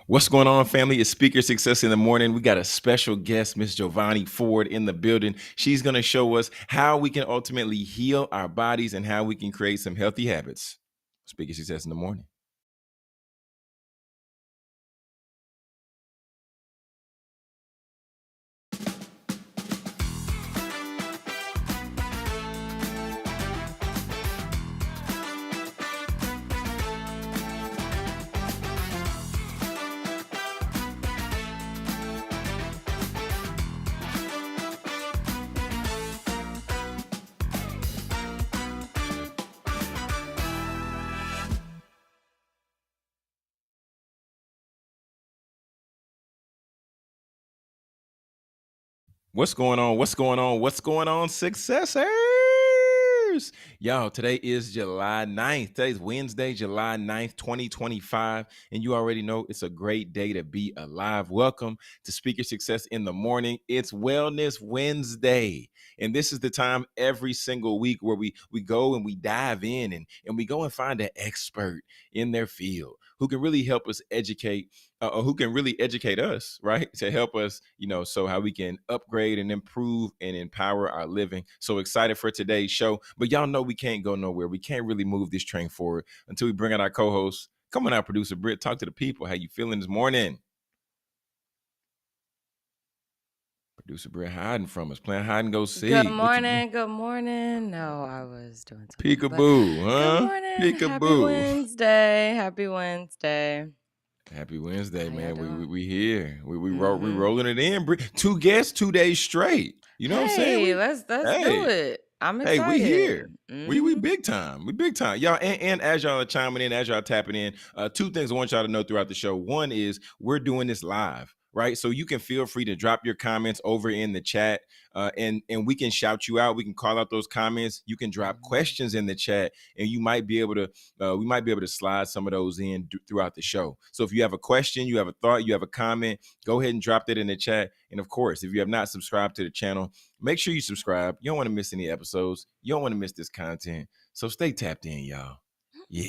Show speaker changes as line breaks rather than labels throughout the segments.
What's going on, family? It's Speaker Success in the Morning. We got a special guest, Miss Jovonnie Ford, in the building. She's going to show us how we can ultimately heal our bodies and how we can create some healthy habits. Speaker Success in the Morning. What's going on? What's going on? What's going on, successors? Y'all, today is July 9th. Today's Wednesday, July 9th, 2025. And you already know it's a great day to be alive. Welcome to Speaker Success in the Morning. It's Wellness Wednesday. And this is the time every single week where we go and we dive in and we go and find an expert in their field who can really help us educate or who can really educate us, right? To help us, so how we can upgrade and improve and empower our living. So excited for today's show. But y'all know we can't go nowhere. We can't really move this train forward until we bring out our co-host. Come on out, producer Britt. Talk to the people. How you feeling this morning? Producer Britt hiding from us, playing hide and go seek.
Good morning. Good morning. No, I was doing something.
Peekaboo, huh?
Good morning.
Peekaboo.
Happy Wednesday. Happy Wednesday.
Happy Wednesday,
How
man.
y'all doing?
We here. We rolling it in. Two guests, 2 days straight. You know what I'm saying?
Let's do it. I'm
Hey,
excited.
we here. We big time. We big time. Y'all, and as y'all are chiming in, as y'all tapping in, two things I want y'all to know throughout the show. One is we're doing this live, right? So you can feel free to drop your comments over in the chat, and we can shout you out. We can call out those comments. You can drop questions in the chat, and you might be able to we might be able to slide some of those in throughout the show. So if you have a question, you have a thought, you have a comment, go ahead and drop that in the chat. And of course, if you have not subscribed to the channel, make sure you subscribe. You don't want to miss any episodes. You don't want to miss this content. So stay tapped in, y'all. Yeah.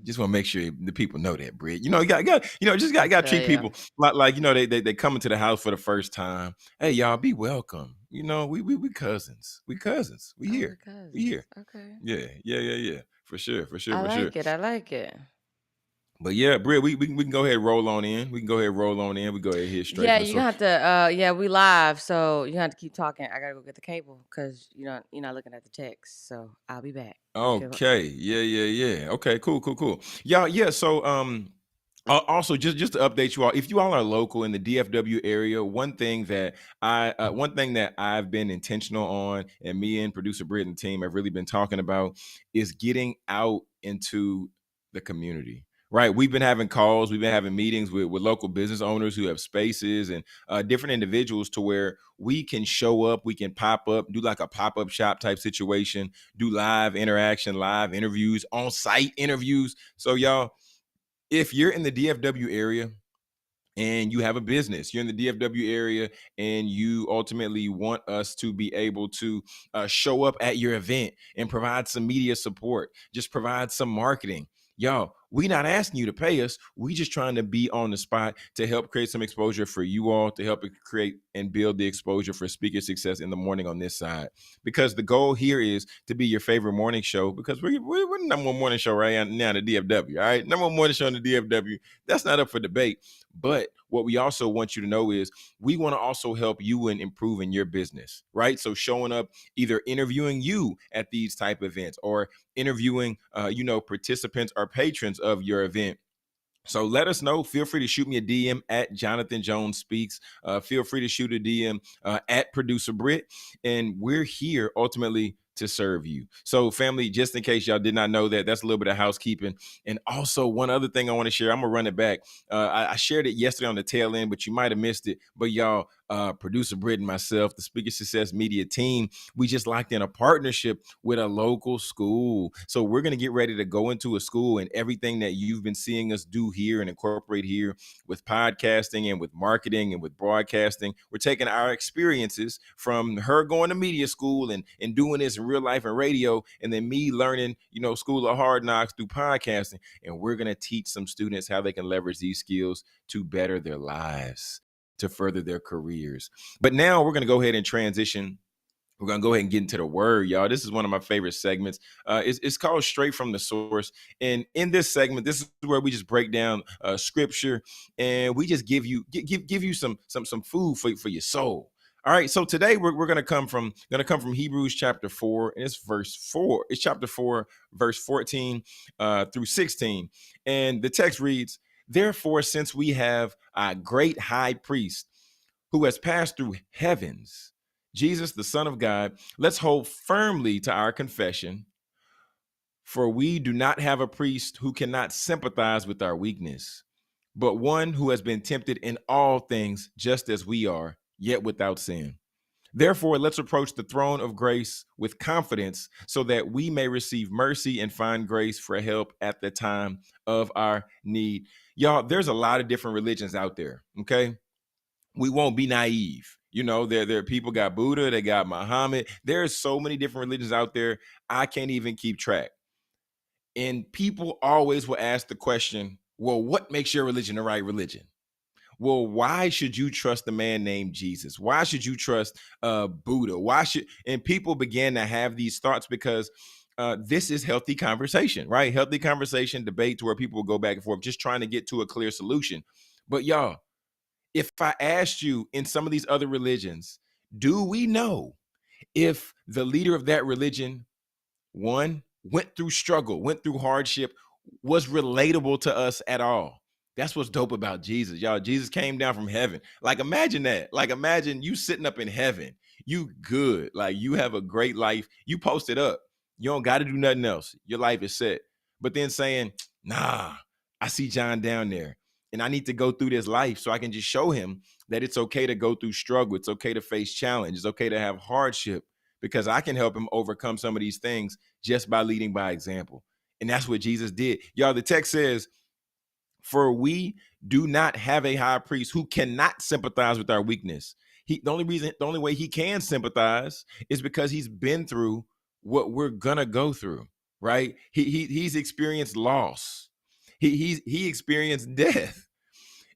Just want to make sure the people know that, Britt. You got to treat people like they come into the house for the first time. Hey, y'all, be welcome. We cousins. We cousins. We here. We here.
Okay.
Yeah. For sure.
I like it.
But yeah, Britt, we can go ahead and roll on in. We can go ahead and roll on in. We go ahead and hit straight.
Yeah, you're gonna have to we live, so you have to keep talking. I gotta go get the cable because you're not looking at the text. So I'll be back.
Okay. Yeah. Okay, cool. Y'all, yeah. So also just to update you all, if you all are local in the DFW area, one thing that I've been intentional on, and me and producer Britt and team have really been talking about, is getting out into the community. Right. We've been having calls, we've been having meetings with local business owners who have spaces and different individuals to where we can show up, we can pop up, do like a pop-up shop type situation, do live interaction, live interviews, on-site interviews. So y'all, if you're in the DFW area and you have a business, you're in the DFW area and you ultimately want us to be able to show up at your event and provide some media support, just provide some marketing. Y'all, we not asking you to pay us. We just trying to be on the spot to help create some exposure for you all, to help create and build the exposure for Speaker Success in the morning on this side. Because the goal here is to be your favorite morning show, because we're the number one morning show right now in the DFW. All right, number one morning show in the DFW. That's not up for debate. But what we also want you to know is we want to also help you in improving your business, right? So showing up, either interviewing you at these type events or interviewing, participants or patrons of your event. So let us know. Feel free to shoot me a DM at Jonathan Jones Speaks. Feel free to shoot a DM at Producer Britt. And we're here ultimately to serve you. So family, just in case y'all did not know that, that's a little bit of housekeeping. And also one other thing I want to share, I'm gonna run it back. I shared it yesterday on the tail end, but you might have missed it. But y'all, producer Britt and myself, the Speaker Success Media team, we just locked in a partnership with a local school. So we're going to get ready to go into a school, and everything that you've been seeing us do here and incorporate here with podcasting and with marketing and with broadcasting, we're taking our experiences from her going to media school and doing this in real life and radio, and then me learning, School of Hard Knocks through podcasting. And we're going to teach some students how they can leverage these skills to better their lives, to further their careers. But now we're going to go ahead and transition. We're going to go ahead and get into the word, y'all. This is one of my favorite segments. It's called Straight from the Source. And in this segment, this is where we just break down scripture, and we just give you some food for your soul. All right, so today we're going to come from Hebrews chapter 4, and it's verse 4. It's chapter 4, verse 14 through 16. And the text reads, "Therefore, since we have a great high priest who has passed through heavens, Jesus, the Son of God, let's hold firmly to our confession. For we do not have a priest who cannot sympathize with our weakness, but one who has been tempted in all things just as we are, yet without sin. Therefore, let's approach the throne of grace with confidence so that we may receive mercy and find grace for help at the time of our need." Y'all, there's a lot of different religions out there, okay? We won't be naive. There people got Buddha, they got Muhammad. There's so many different religions out there. I can't even keep track. And people always will ask the question, well, what makes your religion the right religion? Well, why should you trust a man named Jesus? Why should you trust Buddha? And people began to have these thoughts because this is healthy conversation, right? Healthy conversation, debate, to where people will go back and forth, just trying to get to a clear solution. But y'all, if I asked you in some of these other religions, do we know if the leader of that religion, one, went through struggle, went through hardship, was relatable to us at all? That's what's dope about Jesus, y'all. Jesus came down from heaven. Like, imagine that. Like, imagine you sitting up in heaven. You good. Like, you have a great life. You posted up. You don't got to do nothing else. Your life is set. But then saying, nah, I see John down there, and I need to go through this life so I can just show him that it's okay to go through struggle. It's okay to face challenge. It's okay to have hardship, because I can help him overcome some of these things just by leading by example. And that's what Jesus did. Y'all, the text says, "For we do not have a high priest who cannot sympathize with our weakness." The only way he can sympathize is because he's been through what we're gonna go through, right? He's experienced loss. He experienced death.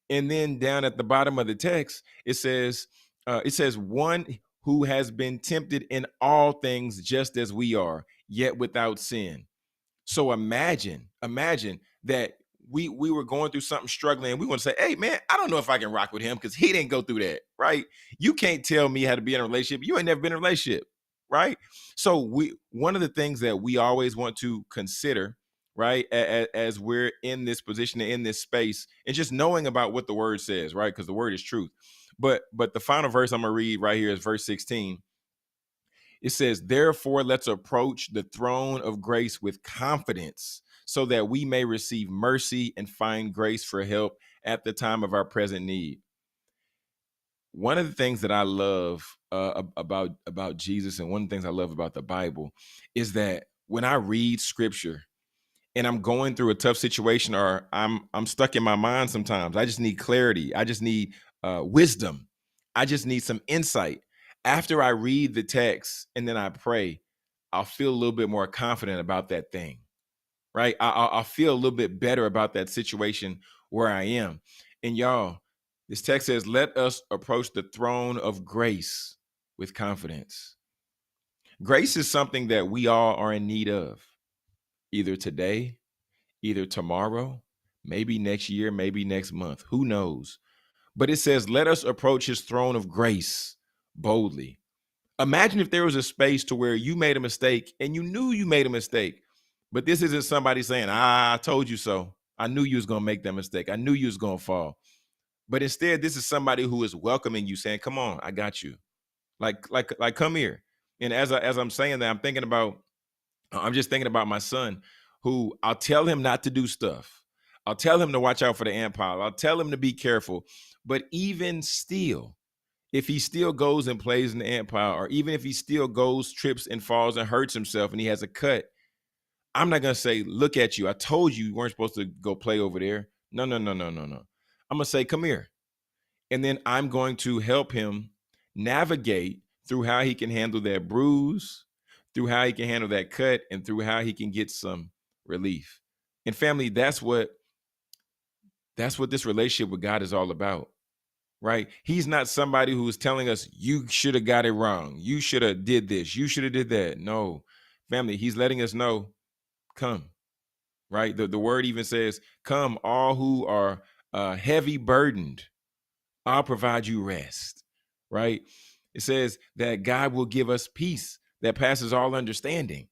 And then down at the bottom of the text, it says, "One who has been tempted in all things just as we are, yet without sin." So imagine that we were going through something, struggling, and we want to say, "Hey man, I don't know if I can rock with him because he didn't go through that," right? You can't tell me how to be in a relationship. You ain't never been in a relationship, right? So one of the things that we always want to consider, right, as we're in this position, in this space, and just knowing about what the word says, right? Because the word is truth. But the final verse I'm gonna read right here is verse 16. It says, "Therefore, let's approach the throne of grace with confidence so that we may receive mercy and find grace for help at the time of our present need." One of the things that I love about Jesus, and one of the things I love about the Bible, is that when I read scripture and I'm going through a tough situation, or I'm stuck in my mind sometimes, I just need clarity. I just need wisdom. I just need some insight. After I read the text and then I pray, I'll feel a little bit more confident about that thing, right? I'll feel a little bit better about that situation where I am. And y'all, this text says, "Let us approach the throne of grace with confidence." Grace is something that we all are in need of, either today, either tomorrow, maybe next year, maybe next month. Who knows? But it says, "Let us approach his throne of grace boldly." Imagine if there was a space to where you made a mistake and you knew you made a mistake, but this isn't somebody saying, "I told you so. I knew you was going to make that mistake. I knew you was going to fall." But instead, this is somebody who is welcoming you, saying, "Come on, I got you. Like, come here." And as I'm saying that, I'm just thinking about my son, who I'll tell him not to do stuff. I'll tell him to watch out for the ant pile. I'll tell him to be careful. But even still, if he still goes and plays in the ant pile, or even if he still goes, trips and falls and hurts himself and he has a cut, I'm not going to say, look at you. I told you you weren't supposed to go play over there. No, no, no, no, no, no. I'm going to say, come here. And then I'm going to help him navigate through how he can handle that bruise, through how he can handle that cut, and through how he can get some relief. And family, that's what this relationship with God is all about, right? He's not somebody who's telling us you should have got it wrong. You should have did this. You should have did that. No, family, he's letting us know, come, right? The word even says, come all who are heavy burdened, I'll provide you rest, right? It says that God will give us peace that passes all understanding.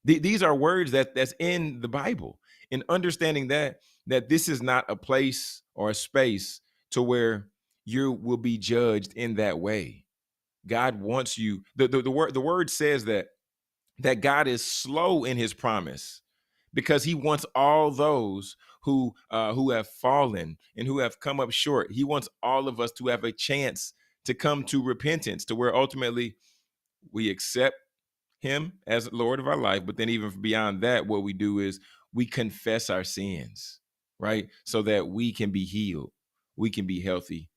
These are words that's in the Bible. And understanding that this is not a place or a space to where you will be judged in that way. God wants you. The word says that God is slow in his promise because he wants all those who have fallen and who have come up short. He wants all of us to have a chance to come to repentance, to where ultimately we accept him as Lord of our life. But then even beyond that, what we do is we confess our sins, right? So that we can be healed, we can be healthy,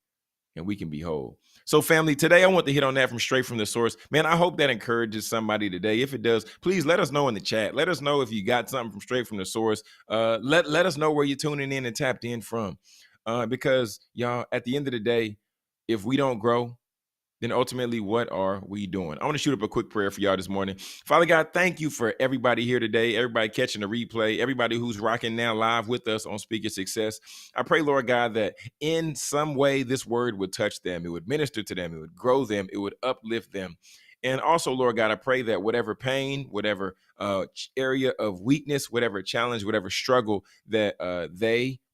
and we can be whole. So, family, today I want to hit on that from straight from the source. Man, I hope that encourages somebody today. If it does, please let us know in the chat. Let us know if you got something from straight from the source. Let us know where you're tuning in and tapped in from. Because y'all, at the end of the day, if we don't grow, then ultimately, what are we doing? I want to shoot up a quick prayer for y'all this morning. Father God, thank you for everybody here today, everybody catching the replay, everybody who's rocking now live with us on Speaker Success. I pray, Lord God, that in some way this word would touch them, it would minister to them, it would grow them, it would uplift them. And also, Lord God, I pray that whatever pain, whatever area of weakness, whatever challenge, whatever struggle that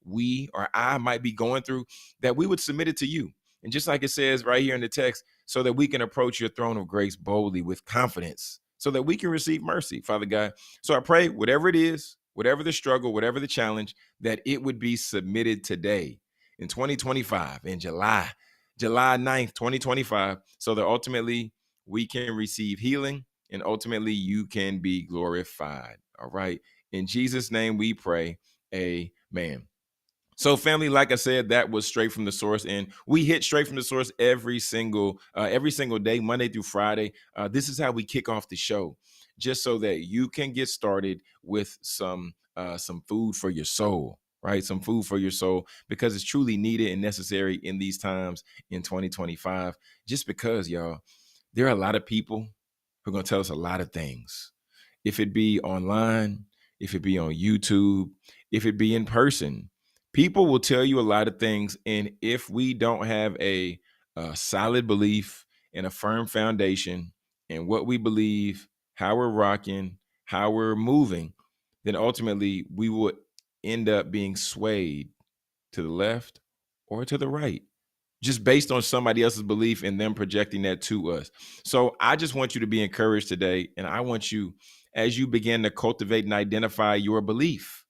we, or I might be going through, that we would submit it to you. And just like it says right here in the text, so that we can approach your throne of grace boldly with confidence, so that we can receive mercy, Father God. So I pray, whatever it is, whatever the struggle, whatever the challenge, that it would be submitted today in 2025, in July 9th, 2025, so that ultimately we can receive healing and ultimately you can be glorified. All right. In Jesus' name we pray. Amen. So, family, like I said, that was straight from the source, and we hit straight from the source every single day, Monday through Friday. This is how we kick off the show, just so that you can get started with some food for your soul, right? Some food for your soul, because it's truly needed and necessary in these times in 2025. Just because, y'all, there are a lot of people who are going to tell us a lot of things. If it be online, if it be on YouTube, if it be in person, people will tell you a lot of things. And if we don't have a solid belief and a firm foundation in what we believe, how we're rocking, how we're moving, then ultimately we will end up being swayed to the left or to the right, just based on somebody else's belief and them projecting that to us. So I just want you to be encouraged today. And I want you, as you begin to cultivate and identify your belief,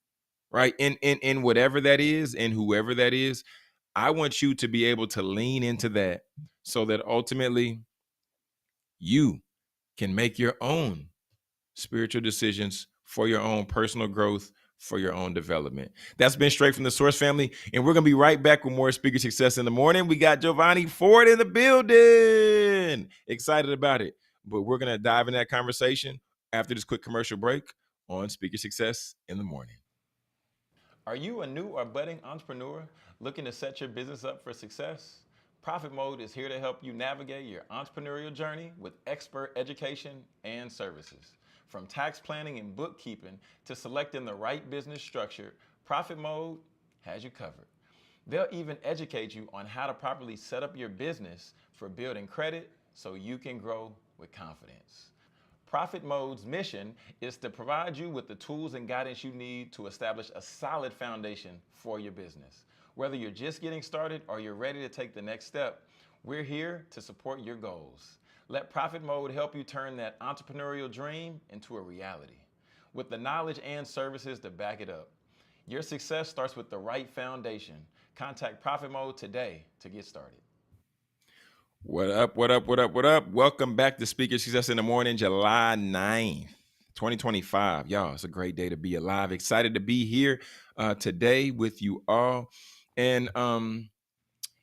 right, in whatever that is and whoever that is, I want you to be able to lean into that so that ultimately you can make your own spiritual decisions for your own personal growth, for your own development. That's been straight from the source, family. And we're going to be right back with more Speaker Success in the morning. We got Jovonnie Ford in the building. Excited about it. But we're going to dive in that conversation after this quick commercial break on Speaker Success in the morning. Are you a new or budding entrepreneur looking to set your business up for success? Profit Mode is here to help you navigate your entrepreneurial journey with expert education and services. From tax planning and bookkeeping to selecting the right business structure, Profit Mode has you covered. They'll even educate you on how to properly set up your business for building credit so you can grow with confidence. Profit Mode's mission is to provide you with the tools and guidance you need to establish a solid foundation for your business. Whether you're just getting started or you're ready to take the next step, we're here to support your goals. Let Profit Mode help you turn that entrepreneurial dream into a reality with the knowledge and services to back it up. Your success starts with the right foundation. Contact Profit Mode today to get started. What up, what up, what up, what up? Welcome back to Speaker Success in the Morning, July 9th, 2025. Y'all, it's a great day to be alive. Excited to be here today with you all. And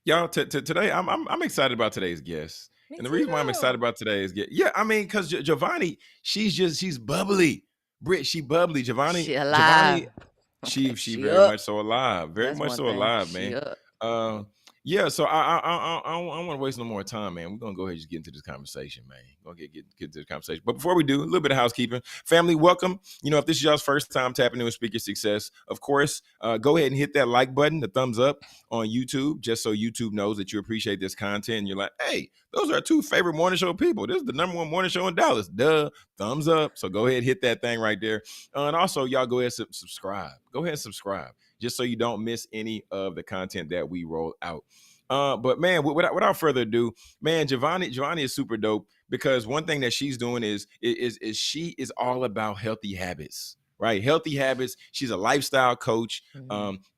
y'all, today, I'm excited about today's guest.
Me
And the reason why I'm excited
too.
about today's guest, I mean, because Jovonnie, she's bubbly. Britt, she bubbly.
She
Jovonnie,
alive.
she
She
very much
up.
so alive. Very
That's
much
one
so
thing.
alive,
She
man.
up.
Uh, yeah, so I don't want to waste no more time, man. We're gonna go ahead and just get into this conversation, man. Gonna get into the conversation. But before we do, a little bit of housekeeping. Family, welcome. If this is y'all's first time tapping into Speaker Success, of course, go ahead and hit that like button, the thumbs up on YouTube, just so YouTube knows that you appreciate this content. And you're like, hey, those are our two favorite morning show people. This is the #1 morning show in Dallas. Duh, thumbs up. So go ahead and hit that thing right there. And also, y'all go ahead and subscribe. Go ahead and subscribe, just so you don't miss any of the content that we roll out. But man, without further ado, man, Jovonnie is super dope, because one thing that she's doing is she is all about healthy habits, right? Healthy habits. She's a lifestyle coach.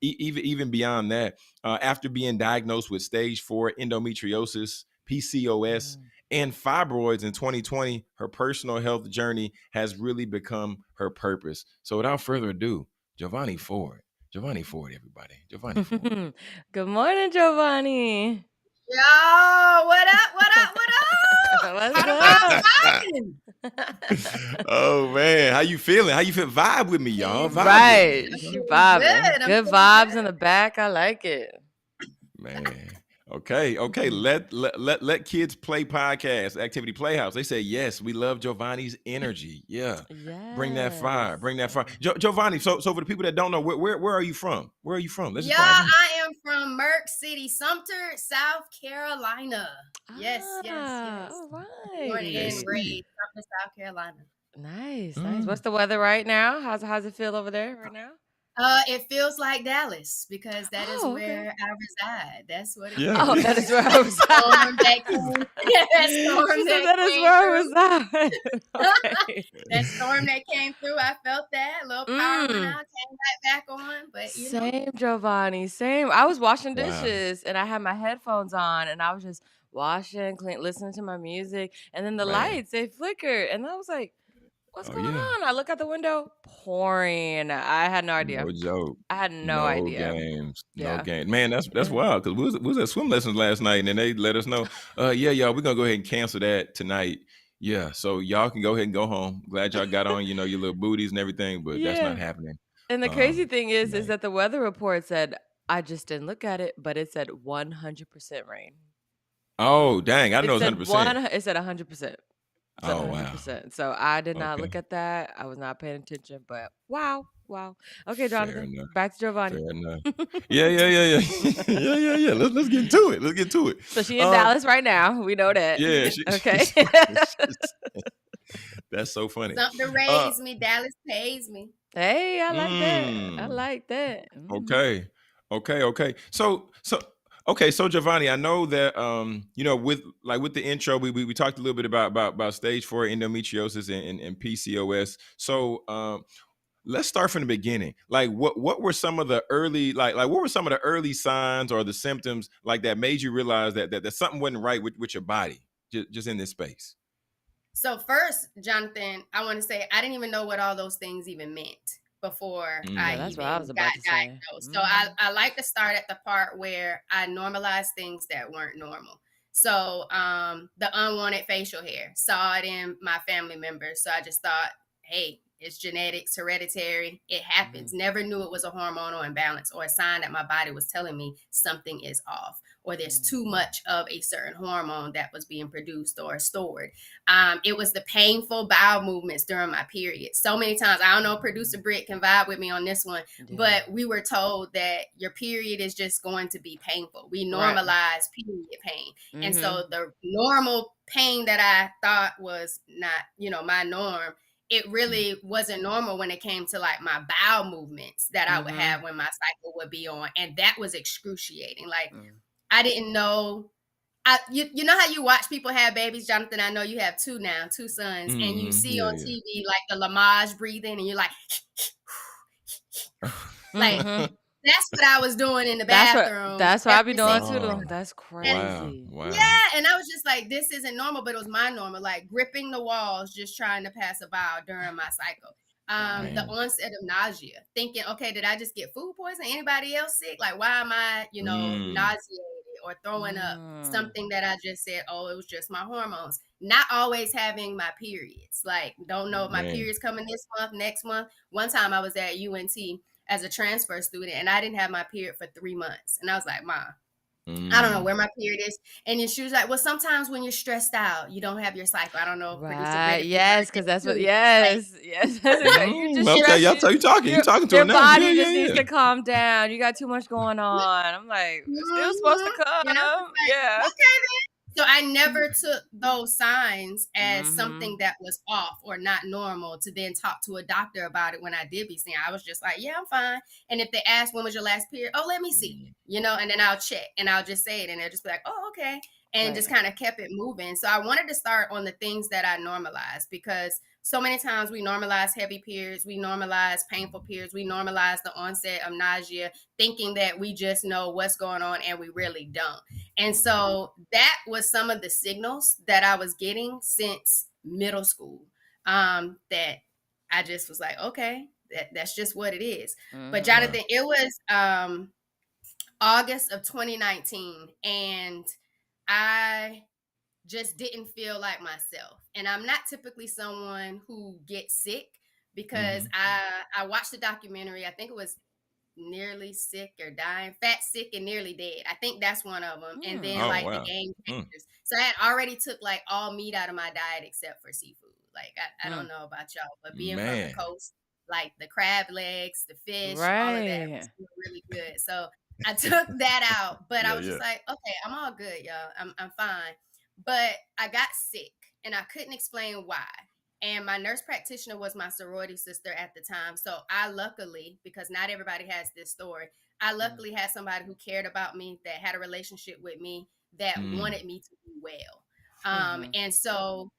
Even beyond that, after being diagnosed with stage 4 endometriosis, PCOS, and fibroids in 2020, her personal health journey has really become her purpose. So without further ado, Jovonnie Ford. Jovonnie Ford, everybody. Jovonnie Ford.
Good morning, Jovonnie.
Yo, what up? What up? What up?
What's
How the
up?
vibes vibing?
Oh man, how you feeling? How you feel? Vibe with me, y'all. Vibe with me.
Right. She
I'm
vibing.
good. I'm
Good
feeling
vibes in
good.
the back. I like it.
Man. Okay. Let kids play podcast, activity playhouse. They say yes. We love Jovonnie's energy. Yeah. Bring that fire.
Yes.
Bring that fire. Jovonnie. So for the people that don't know, where are you from? Where are you from? Let's
Yeah,
just dive in.
I am from Merck City, Sumter, South Carolina. Yes.
All
Born and
right.
raised Sumter, South Carolina.
Nice.
Mm.
What's the weather right now? How's it feel over there right now?
It feels like Dallas because that is
Oh, okay.
where I reside. That's what it
Yeah.
Oh,
feels
that
like.
is where I was.
Storm that came, yeah, that
She
storm
said
that
that is
came
where I
through.
was at. Okay.
That storm that came through, I felt that. A little power went out, came back on. But
Same, Jovonnie. Same. I was washing
Wow.
dishes and I had my headphones on and I was just washing, clean, listening to my music. And then the
Man.
lights, they flickered. And I was like, what's
Oh
going
yeah.
on? I look out the window, pouring. I had no idea.
No joke.
I had no
No
idea.
games. No
Yeah.
game. Man, that's wild. Cause we was at swim lessons last night, and then they let us know, yeah, y'all, we're gonna go ahead and cancel that tonight. Yeah, so y'all can go ahead and go home. Glad y'all got on, your little booties and everything, but that's not
Yeah.
happening.
And the crazy thing is
Man.
that the weather report said, I just didn't look at it, but it said 100% rain.
Oh, dang. I didn't know it was 100%.
It said 100%. Said
Oh, wow.
100%. So I did not
Okay.
look at that. I was not paying attention, but wow. Okay,
Fair
Jonathan,
enough.
back to Jovonnie.
Fair enough. Yeah. Yeah. Let's get into it. Let's get to it.
So she in Dallas right now. We know that.
Yeah.
Okay.
That's so funny.
something to raise me, Dallas pays me.
Hey, I like that. I like that.
Okay. So Jovonnie, I know that with the intro, we talked a little bit about stage 4 endometriosis and PCOS. So let's start from the beginning. Like what were some of the early what were some of the early signs or the symptoms like that made you realize that something wasn't right with your body just in this space?
So first, Jonathan, I want to say I didn't even know what all those things even meant before I
Yeah, that's what I
even
was
got
about to say.
diagnosed. So I like to start at the part where I normalized things that weren't normal. So the unwanted facial hair, saw it in my family members. So I just thought, hey, it's genetics, hereditary. It happens. Never knew it was a hormonal imbalance or a sign that my body was telling me something is off or there's too much of a certain hormone that was being produced or stored. It was the painful bowel movements during my period. So many times, I don't know, producer Britt can vibe with me on this one, but we were told that your period is just going to be painful. We normalize period pain. And so the normal pain that I thought was not, my norm, it really wasn't normal when it came to like my bowel movements that I would have when my cycle would be on. And that was excruciating. Like, I didn't know. You know how you watch people have babies, Jonathan? I know you have two sons, and you see on TV like the Lamage breathing, and you're like, like That's what I was doing in the
That's
bathroom
what I be
every
doing
single
too.
Oh,
morning.
That's
And
wow,
crazy.
wow,
yeah, and I was just like, this isn't normal, but it was my normal, like gripping the walls, just trying to pass a bowel during my cycle.
Wow.
The
man.
onset of nausea, thinking, okay, did I just get food poisoning? Anybody else sick? Like, why am I,
Mm,
nauseated or throwing up?
Mm.
Something that I just said, oh, it was just my hormones. Not always having my periods. Like, don't know if my
man.
periods coming this month, next month. One time I was at UNT as a transfer student, and I didn't have my period for 3 months. And I was like, Mom, I don't know
Mm.
where my period is. And then she was like, well, sometimes when you're stressed out, you don't have your cycle. I don't know if producer
Right.
Britt, if you heard
Yes,
that
because that's what.
too. Like,
Yes. Yes. That's exactly. You just
Okay,
stress
y'all
you.
you talking. You
Your
talking to her
your
now. Yeah,
body
yeah,
just needs
yeah.
to calm down. You got too much going on. I'm like, it's still supposed to
mhm. And I was
come.
like,
Yeah.
okay then. So I never took those signs as
Mm-hmm.
something that was off or not normal to then talk to a doctor about it when I did be seen. I was just like, yeah, I'm fine. And if they ask when was your last period, oh, let me see,
Mm,
and then I'll check and I'll just say it and they'll just be like, oh, okay. And
Right.
just kind of kept it moving. So I wanted to start on the things that I normalized because so many times we normalize heavy periods, we normalize painful periods, we normalize the onset of nausea, thinking that we just know what's going on and we really don't. And so that was some of the signals that I was getting since middle school, that I just was like, okay, that's just what it is. But
Mm-hmm.
wow.
Jonathan, it was August of 2019, and I just didn't feel like myself. And I'm not typically someone who gets sick because
Hmm.
I watched the documentary. I think it was Nearly Sick or Dying, Fat, Sick, and Nearly Dead. I think that's one of them. And then
Oh,
like The
wow.
Game
Mm.
Changers. So I had already took like all meat out of my diet except for seafood. Like I don't
Mm.
know about y'all, but being from the
Man.
coast, like the crab legs, the fish, all of that was
Right.
really good. So I took that out, but I
Yeah,
was
yeah.
just like, okay, I'm all good, y'all. I'm fine. But I got sick and I couldn't explain why. And my nurse practitioner was my sorority sister at the time. So I luckily, because not everybody has this story, I
Mm.
luckily had somebody who cared about me, that had a relationship with me, that
Mm.
wanted me to do well.
Mm-hmm.
And so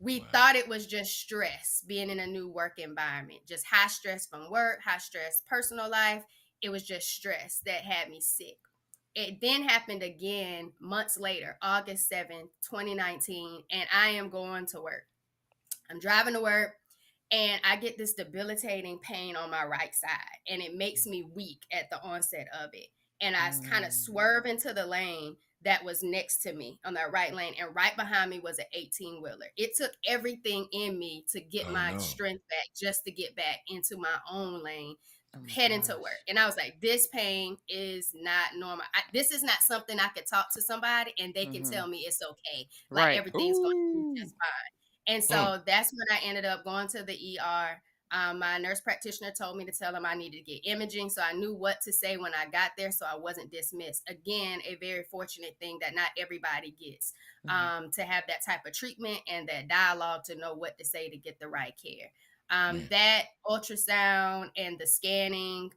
we
Wow.
thought it was just stress being in a new work environment, just high stress from work, high stress personal life. It was just stress that had me sick. It then happened again months later, August 7th, 2019, and I am going to work. I'm driving to work and I get this debilitating pain on my right side, and it makes me weak at the onset of it. And I kind of
Mm.
swerve into the lane that was next to me on that right lane, and right behind me was an 18-wheeler. It took everything in me to get
Oh,
my
no.
strength back just to get back into my own lane,
Oh my
heading to work.
gosh.
And I was like, this pain is not normal. This is not something I could talk to somebody and they can
Mm-hmm.
tell me it's okay. Like
Right.
everything's going to be
Ooh.
just fine. And
Mm.
so that's when I ended up going to the ER. My nurse practitioner told me to tell him I needed to get imaging. So I knew what to say when I got there. So I wasn't dismissed. Again, a very fortunate thing that not everybody gets,
Mm-hmm.
to have that type of treatment and that dialogue to know what to say to get the right care.
Man.
That ultrasound and the scanning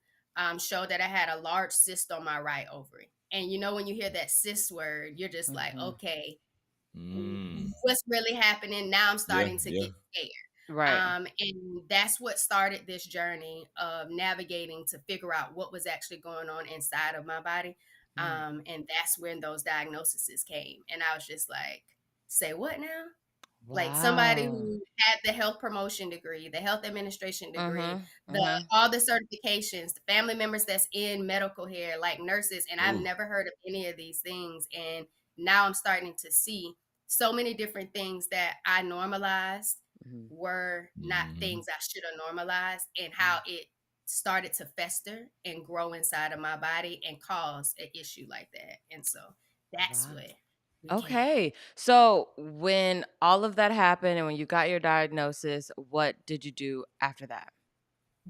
showed that I had a large cyst on my right ovary. And when you hear that cyst word, you're just like,
Mm-hmm.
okay,
Mm.
what's really happening? Now I'm
Yeah,
starting to
yeah.
get scared.
Right.
And that's what started this journey of navigating to figure out what was actually going on inside of my body.
Mm.
And that's when those diagnoses came. And I was just like, say what now? Like somebody
Wow.
who had the health promotion degree, the health administration degree,
Mm-hmm.
the
Mm-hmm.
all the certifications, the family members that's in medical here, like nurses, and I've
Ooh.
never heard of any of these things. And now I'm starting to see so many different things that I normalized
Mm-hmm.
were not
Mhm.
things I should have normalized, and how it started to fester and grow inside of my body and cause an issue like that. And so that's
Wow.
what we came.
Okay. So when all of that happened and when you got your diagnosis, what did you do after that?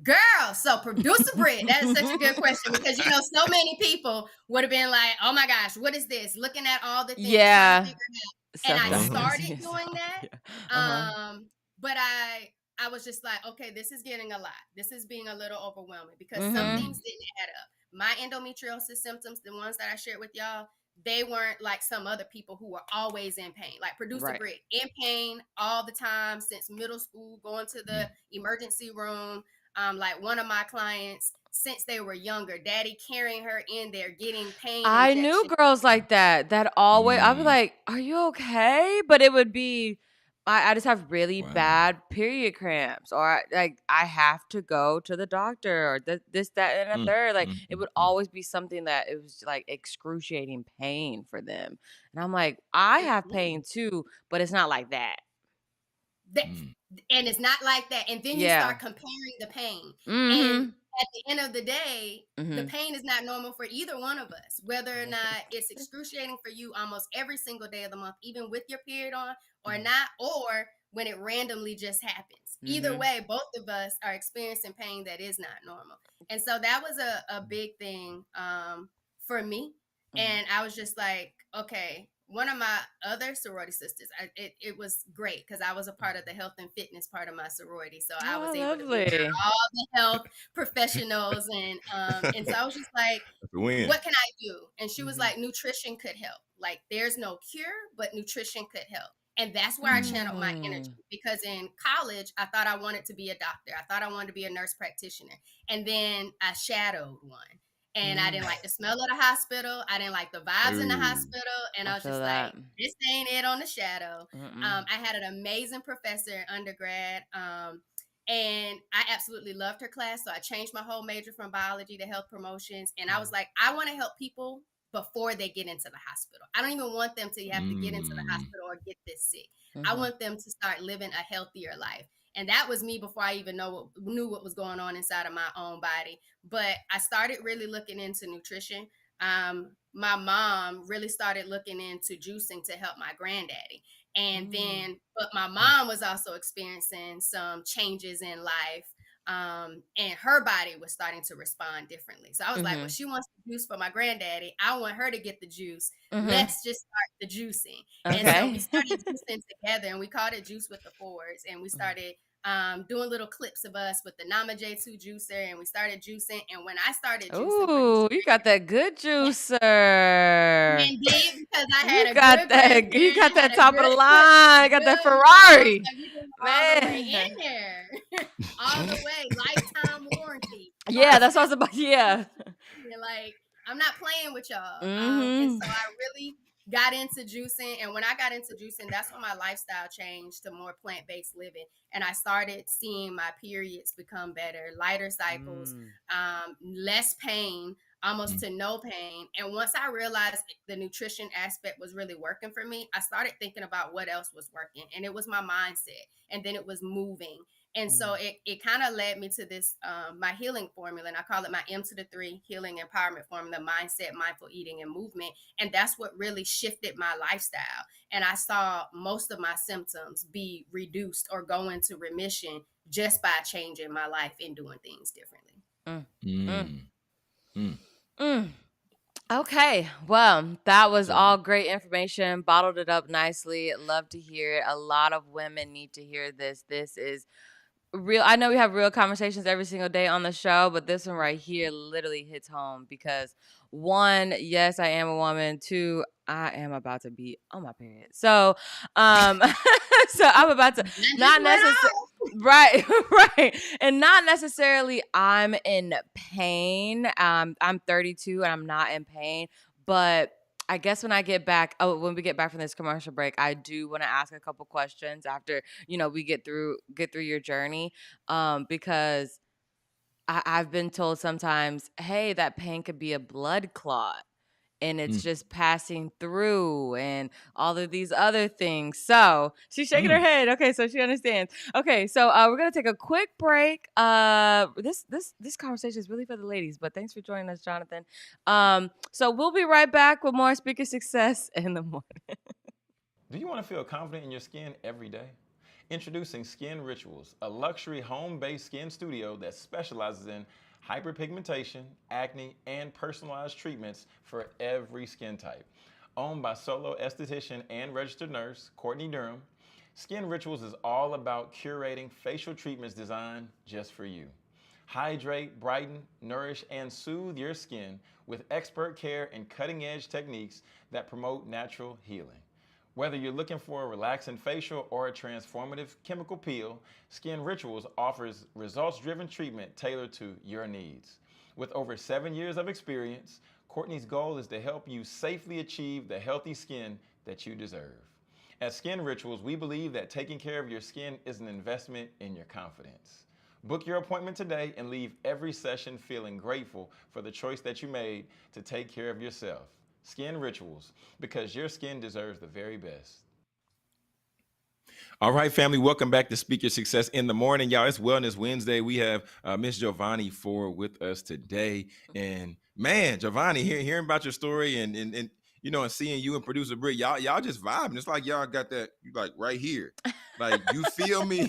Girl, so producer Britt, that is such a good question because so many people would have been like, "Oh my gosh, what is this?" Looking at all the things, trying to
Yeah.
figure it out. And I
Uh-huh.
Self-diagnosing
started
yourself.
doing that,
Yeah. Uh-huh.
but I was just like, "Okay, this is getting a lot. This is being a little overwhelming because some
Mm-hmm.
things
Mm.
didn't add up." My endometriosis symptoms, the ones that I shared with y'all, they weren't like some other people who were always in pain. Like producer
Right.
Britt, in pain all the time since middle school, going to the
Mm.
emergency room, Like one of my clients, since they were younger, daddy carrying her in there, getting pain
I knew
injections.
girls like that. That always, I'd be
Mm,
like, "Are you okay?" But it would be, I just have really
wow.
bad period cramps, or I have to go to the doctor, or this, that, and a
Mm,
third. Like
mm,
it
mm,
would
mm,
always be something that it was like excruciating pain for them, and I'm like, I have pain too, but it's not like that.
That,
mm,
and it's not like that. And then you
Yeah.
start comparing the pain. And
Mm-hmm.
at the end of the day, the
Mm-hmm.
pain is not normal for either one of us, whether or not it's excruciating for you almost every single day of the month, even with your period on or not, or when it randomly just happens. Either
Mm-hmm.
way, both of us are experiencing pain that is not normal. And so that was a big thing for me.
Mm-hmm.
And I was just like, okay, one of my other sorority sisters, it was great because I was a part of the health and fitness part of my sorority. So I was
Oh,
able to be
lovely.
around all the health professionals. And so I was just like,
That's a win.
what can I do? And she was
Mm-hmm.
like, nutrition could help. Like there's no cure, but nutrition could help. And that's where I
Mm,
channeled my energy
Mm.
because in college, I thought I wanted to be a doctor. I thought I wanted to be a nurse practitioner. And then I shadowed one. And I didn't
Mm.
like the smell of the hospital. I didn't like the vibes in the
ooh,
hospital. And
I
I was
feel
just
that.
like, this ain't it on the shadow.
Mm-mm.
I had an amazing professor in undergrad. And I absolutely loved her class. So I changed my whole major from biology to health promotions. And I was like, I want to help people before they get into the hospital. I don't even want them to have to get into the
mm,
hospital or get this sick. I
Mm-hmm.
want them to start living a healthier life. And that was me before I even knew what was going on inside of my own body. But I started really looking into nutrition. My mom really started looking into juicing to help my granddaddy. And
Mm.
then, but my mom was also experiencing some changes in life. And her body was starting to respond differently. So I was like, well,
Mm-hmm.
she wants the juice for my granddaddy. I want her to get the juice.
Mm-hmm.
Let's just start the juicing. And so we
Okay.
started juicing together and we called it Juice with the Fords. And we started doing little clips of us with the Nama J2 juicer. And we started juicing. And when I started juicing for this
Ooh, you got that good juicer.
indeed, because I had
You
a
got
good
that. You
grandparent,
got
I had
that
a
top of the
good,
line. You got that
good mom.
Ferrari,
So we did all the way
man.
in there, all the way, lifetime warranty,
Yeah,
car
that's what I
still
was about. Yeah.
like I'm not playing with y'all. And
Mm-hmm.
so I really got into juicing, and when I got into juicing, that's when my lifestyle changed to more plant-based living, and I started seeing my periods become better, lighter cycles,
Mm.
less pain, almost
mm,
to no pain. And once I realized the nutrition aspect was really working for me, I started thinking about what else was working, and it was my mindset, and then it was moving. And so it kind of led me to this, my healing formula, and I call it my M to the 3 healing empowerment formula: mindset, mindful eating, and movement. And that's what really shifted my lifestyle. And I saw most of my symptoms be reduced or go into remission just by changing my life and doing things differently.
Mm. Mm.
mm, mm.
Mm. Okay, well, that was
So
all great information. Bottled it up nicely. Love to hear it. A lot of women need to hear this. This is real. I know we have real conversations every single day on the show, but this one right here literally hits home because one, yes, I am a woman. Two, I am about to be on my period. So, so I'm about to
Mine just
not
went
necessarily.
off.
Right, right. And not necessarily I'm in pain. I'm 32 and I'm not in pain, but I guess when I get back, when we get back from this commercial break, I do want to ask a couple questions after, we get through your journey. Because I've been told sometimes, hey, that pain could be a blood clot and it's
mm,
just passing through and all of these other things. So she's shaking her
mm.
head. Okay, so she understands. Okay, so we're gonna take a quick break. This conversation is really for the ladies, but thanks for joining us, Jonathan. So we'll be right back with more Speaker Success in the morning.
Do you want to feel confident in your skin every day? Introducing Skin Rituals, a luxury home-based skin studio that specializes in hyperpigmentation, acne, and personalized treatments for every skin type. Owned by solo esthetician and registered nurse Courtney Durham, Skin Rituals is all about curating facial treatments designed just for you. Hydrate, brighten, nourish, and soothe your skin with expert care and cutting-edge techniques that promote natural healing. Whether you're looking for a relaxing facial or a transformative chemical peel, Skin Rituals offers results-driven treatment tailored to your needs. With over 7 years of experience, Courtney's goal is to help you safely achieve the healthy skin that you deserve. At Skin Rituals, we believe that taking care of your skin is an investment in your confidence. Book your appointment today and leave every session feeling grateful for the choice that you made to take care of yourself. Skin Rituals, because your skin deserves the very best. All right, family, welcome back to Speak Your Success in the Morning. Y'all, it's Wellness Wednesday. We have Miss Jovonnie Ford with us today. And man, Jovonnie, hearing about your story and you know, and seeing you and producer Britt, y'all just vibing. It's like y'all got that, like right here. Like, you feel me?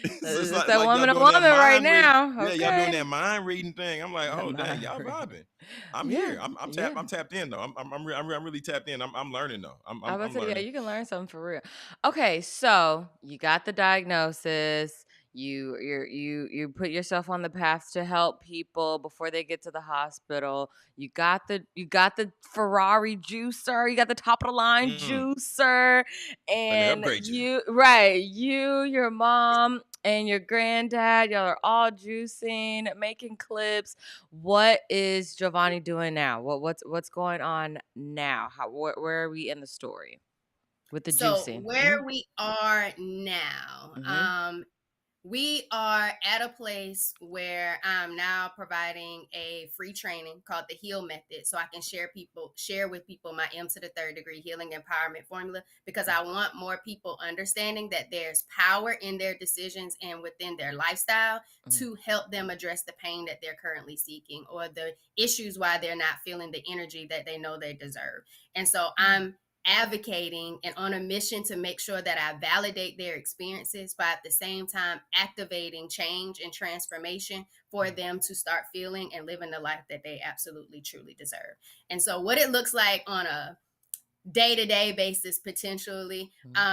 It's
like
that
y'all
woman to
doing that
woman right
mind reading.
now.
Yeah, y'all doing
Okay.
that mind reading thing. I'm like, oh dang,
Mind
y'all
reading.
vibing. I'm
Yeah,
here. I'm
yeah.
tapped in though. I'm really tapped in. I'm learning though.
I
I'm
would say, yeah,
learning.
you can learn something for real. Okay, so you got the diagnosis. You put yourself on the path to help people before they get to the hospital. You got the Ferrari juicer. You got the top of the line
Mm,
juicer,
let me
and
upgrade you.
your mom and your granddad, y'all are all juicing, making clips. What is Jovonnie doing now? What's going on now? Where are we in the story with the
So
juicing?
where we are now,
Mm-hmm.
we are at a place where I'm now providing a free training called the Heal Method, so I can share with people my M to the third degree healing empowerment formula, because I want more people understanding that there's power in their decisions and within their lifestyle to help them address the pain that they're currently seeking, or the issues why they're not feeling the energy that they know they deserve. And so I'm advocating and on a mission to make sure that I validate their experiences, but at the same time activating change and transformation for them to start feeling and living the life that they absolutely truly deserve. And so what it looks like on a day-to-day basis potentially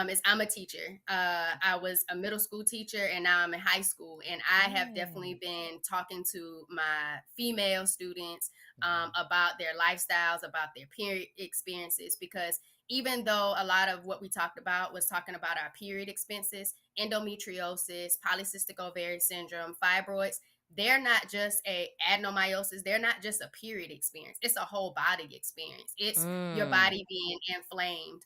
is I'm a teacher. I was a middle school teacher and now I'm in high school, and I have definitely been talking to my female students about their lifestyles, about their period experiences, because even though a lot of what we talked about was talking about our period expenses, endometriosis, polycystic ovarian syndrome, fibroids, they're not just a adenomyosis, they're not just a period experience, it's a whole body experience. It's your body being inflamed,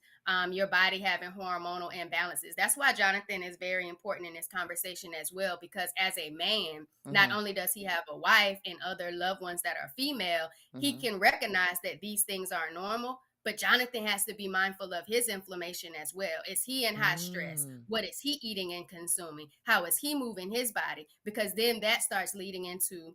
your body having hormonal imbalances. That's why Jonathan is very important in this conversation as well, because as a man, not only does he have a wife and other loved ones that are female, he can recognize that these things are normal. But Jonathan has to be mindful of his inflammation as well. Is he in high stress? What is he eating and consuming? How is he moving his body? Because then that starts leading into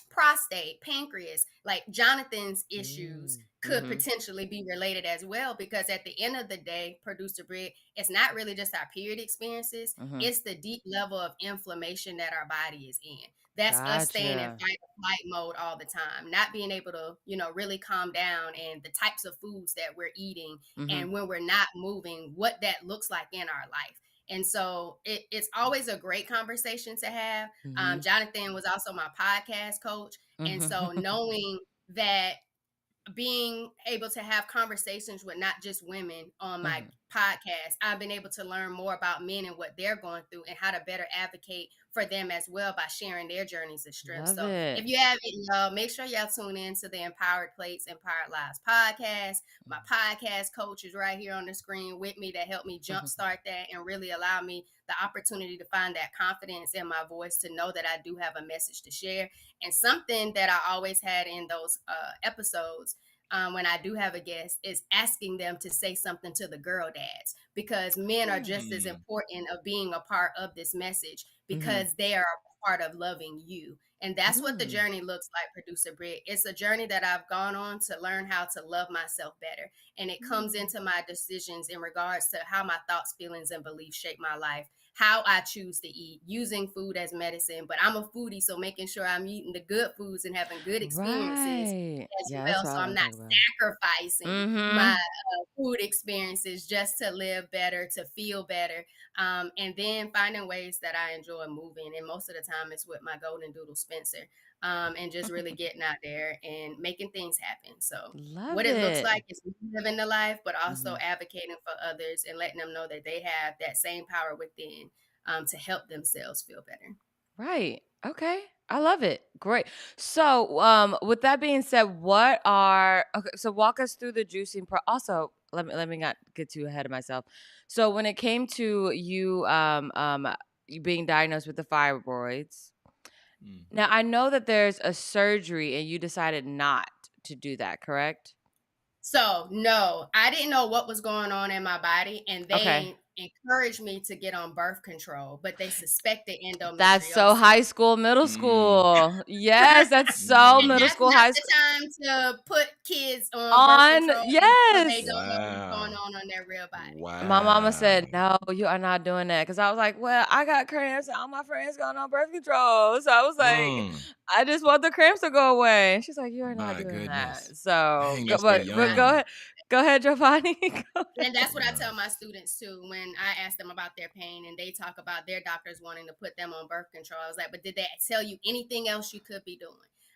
prostate, pancreas. Like Jonathan's issues could potentially be related as well, because at the end of the day, producer Britt, it's not really just our period experiences, it's the deep level of inflammation that our body is in. That's us staying in fight or flight mode all the time, not being able to, really calm down, and the types of foods that we're eating, and when we're not moving, what that looks like in our life. And so it's always a great conversation to have. Jonathan was also my podcast coach. And so knowing that, being able to have conversations with not just women on my podcast, I've been able to learn more about men and what they're going through, and how to better advocate for them as well by sharing their journeys of strength. So if you haven't, make sure y'all tune in to the Empowered Plates, Empowered Lives podcast. My podcast coach is right here on the screen with me, that helped me jumpstart that and really allow me the opportunity to find that confidence in my voice, to know that I do have a message to share. And something that I always had in those episodes, when I do have a guest, is asking them to say something to the girl dads, because men are just as important of being a part of this message, because they are a part of loving you. And that's what the journey looks like, producer Britt. It's a journey that I've gone on to learn how to love myself better. And it comes into my decisions in regards to how my thoughts, feelings, and beliefs shape my life, how I choose to eat, using food as medicine. But I'm a foodie, so making sure I'm eating the good foods and having good experiences as well. So I'm not sacrificing my food experiences just to live better, to feel better. And then finding ways that I enjoy moving. And most of the time it's with my golden doodle Spencer. and just really getting out there and making things happen. So
Love
what it looks
it.
like is living the life, but also
Mhm.
advocating for others and letting them know that they have that same power within, to help themselves feel better.
Right. Okay. I love it. Great. So, with that being said, so walk us through the juicing also, let me not get too ahead of myself. So when it came to you being diagnosed with the fibroids,
Mm.
now I know that there's a surgery and you decided not to do that, correct?
So no, I didn't know what was going on in my body, and
Okay.
they encouraged me to get on birth control, but they suspected
That's so
endometriosis.
high school, middle
Mm.
school. Yes, that's so
And
Mm.
middle
that's
school,
not
high
the
school.
time to put kids on birth
On,
control until they
yes.
don't know what's going
Wow.
on their real body.
My mama
Wow.
said, "No, you are not doing that." Because I was like, "Well, I got cramps and all my friends going on birth control." So I was like,
Mm.
"I just want the cramps to go away." And she's like, "You are not
My
doing
goodness.
that." So,
Dang,
go,
that's so
but go
young.
ahead, go ahead, Giovanni. Go
And
ahead.
that's what I
Wow.
tell my students too when I ask them about their pain and they talk about their doctors wanting to put them on birth control. I was like, but did they tell you anything else you could be doing?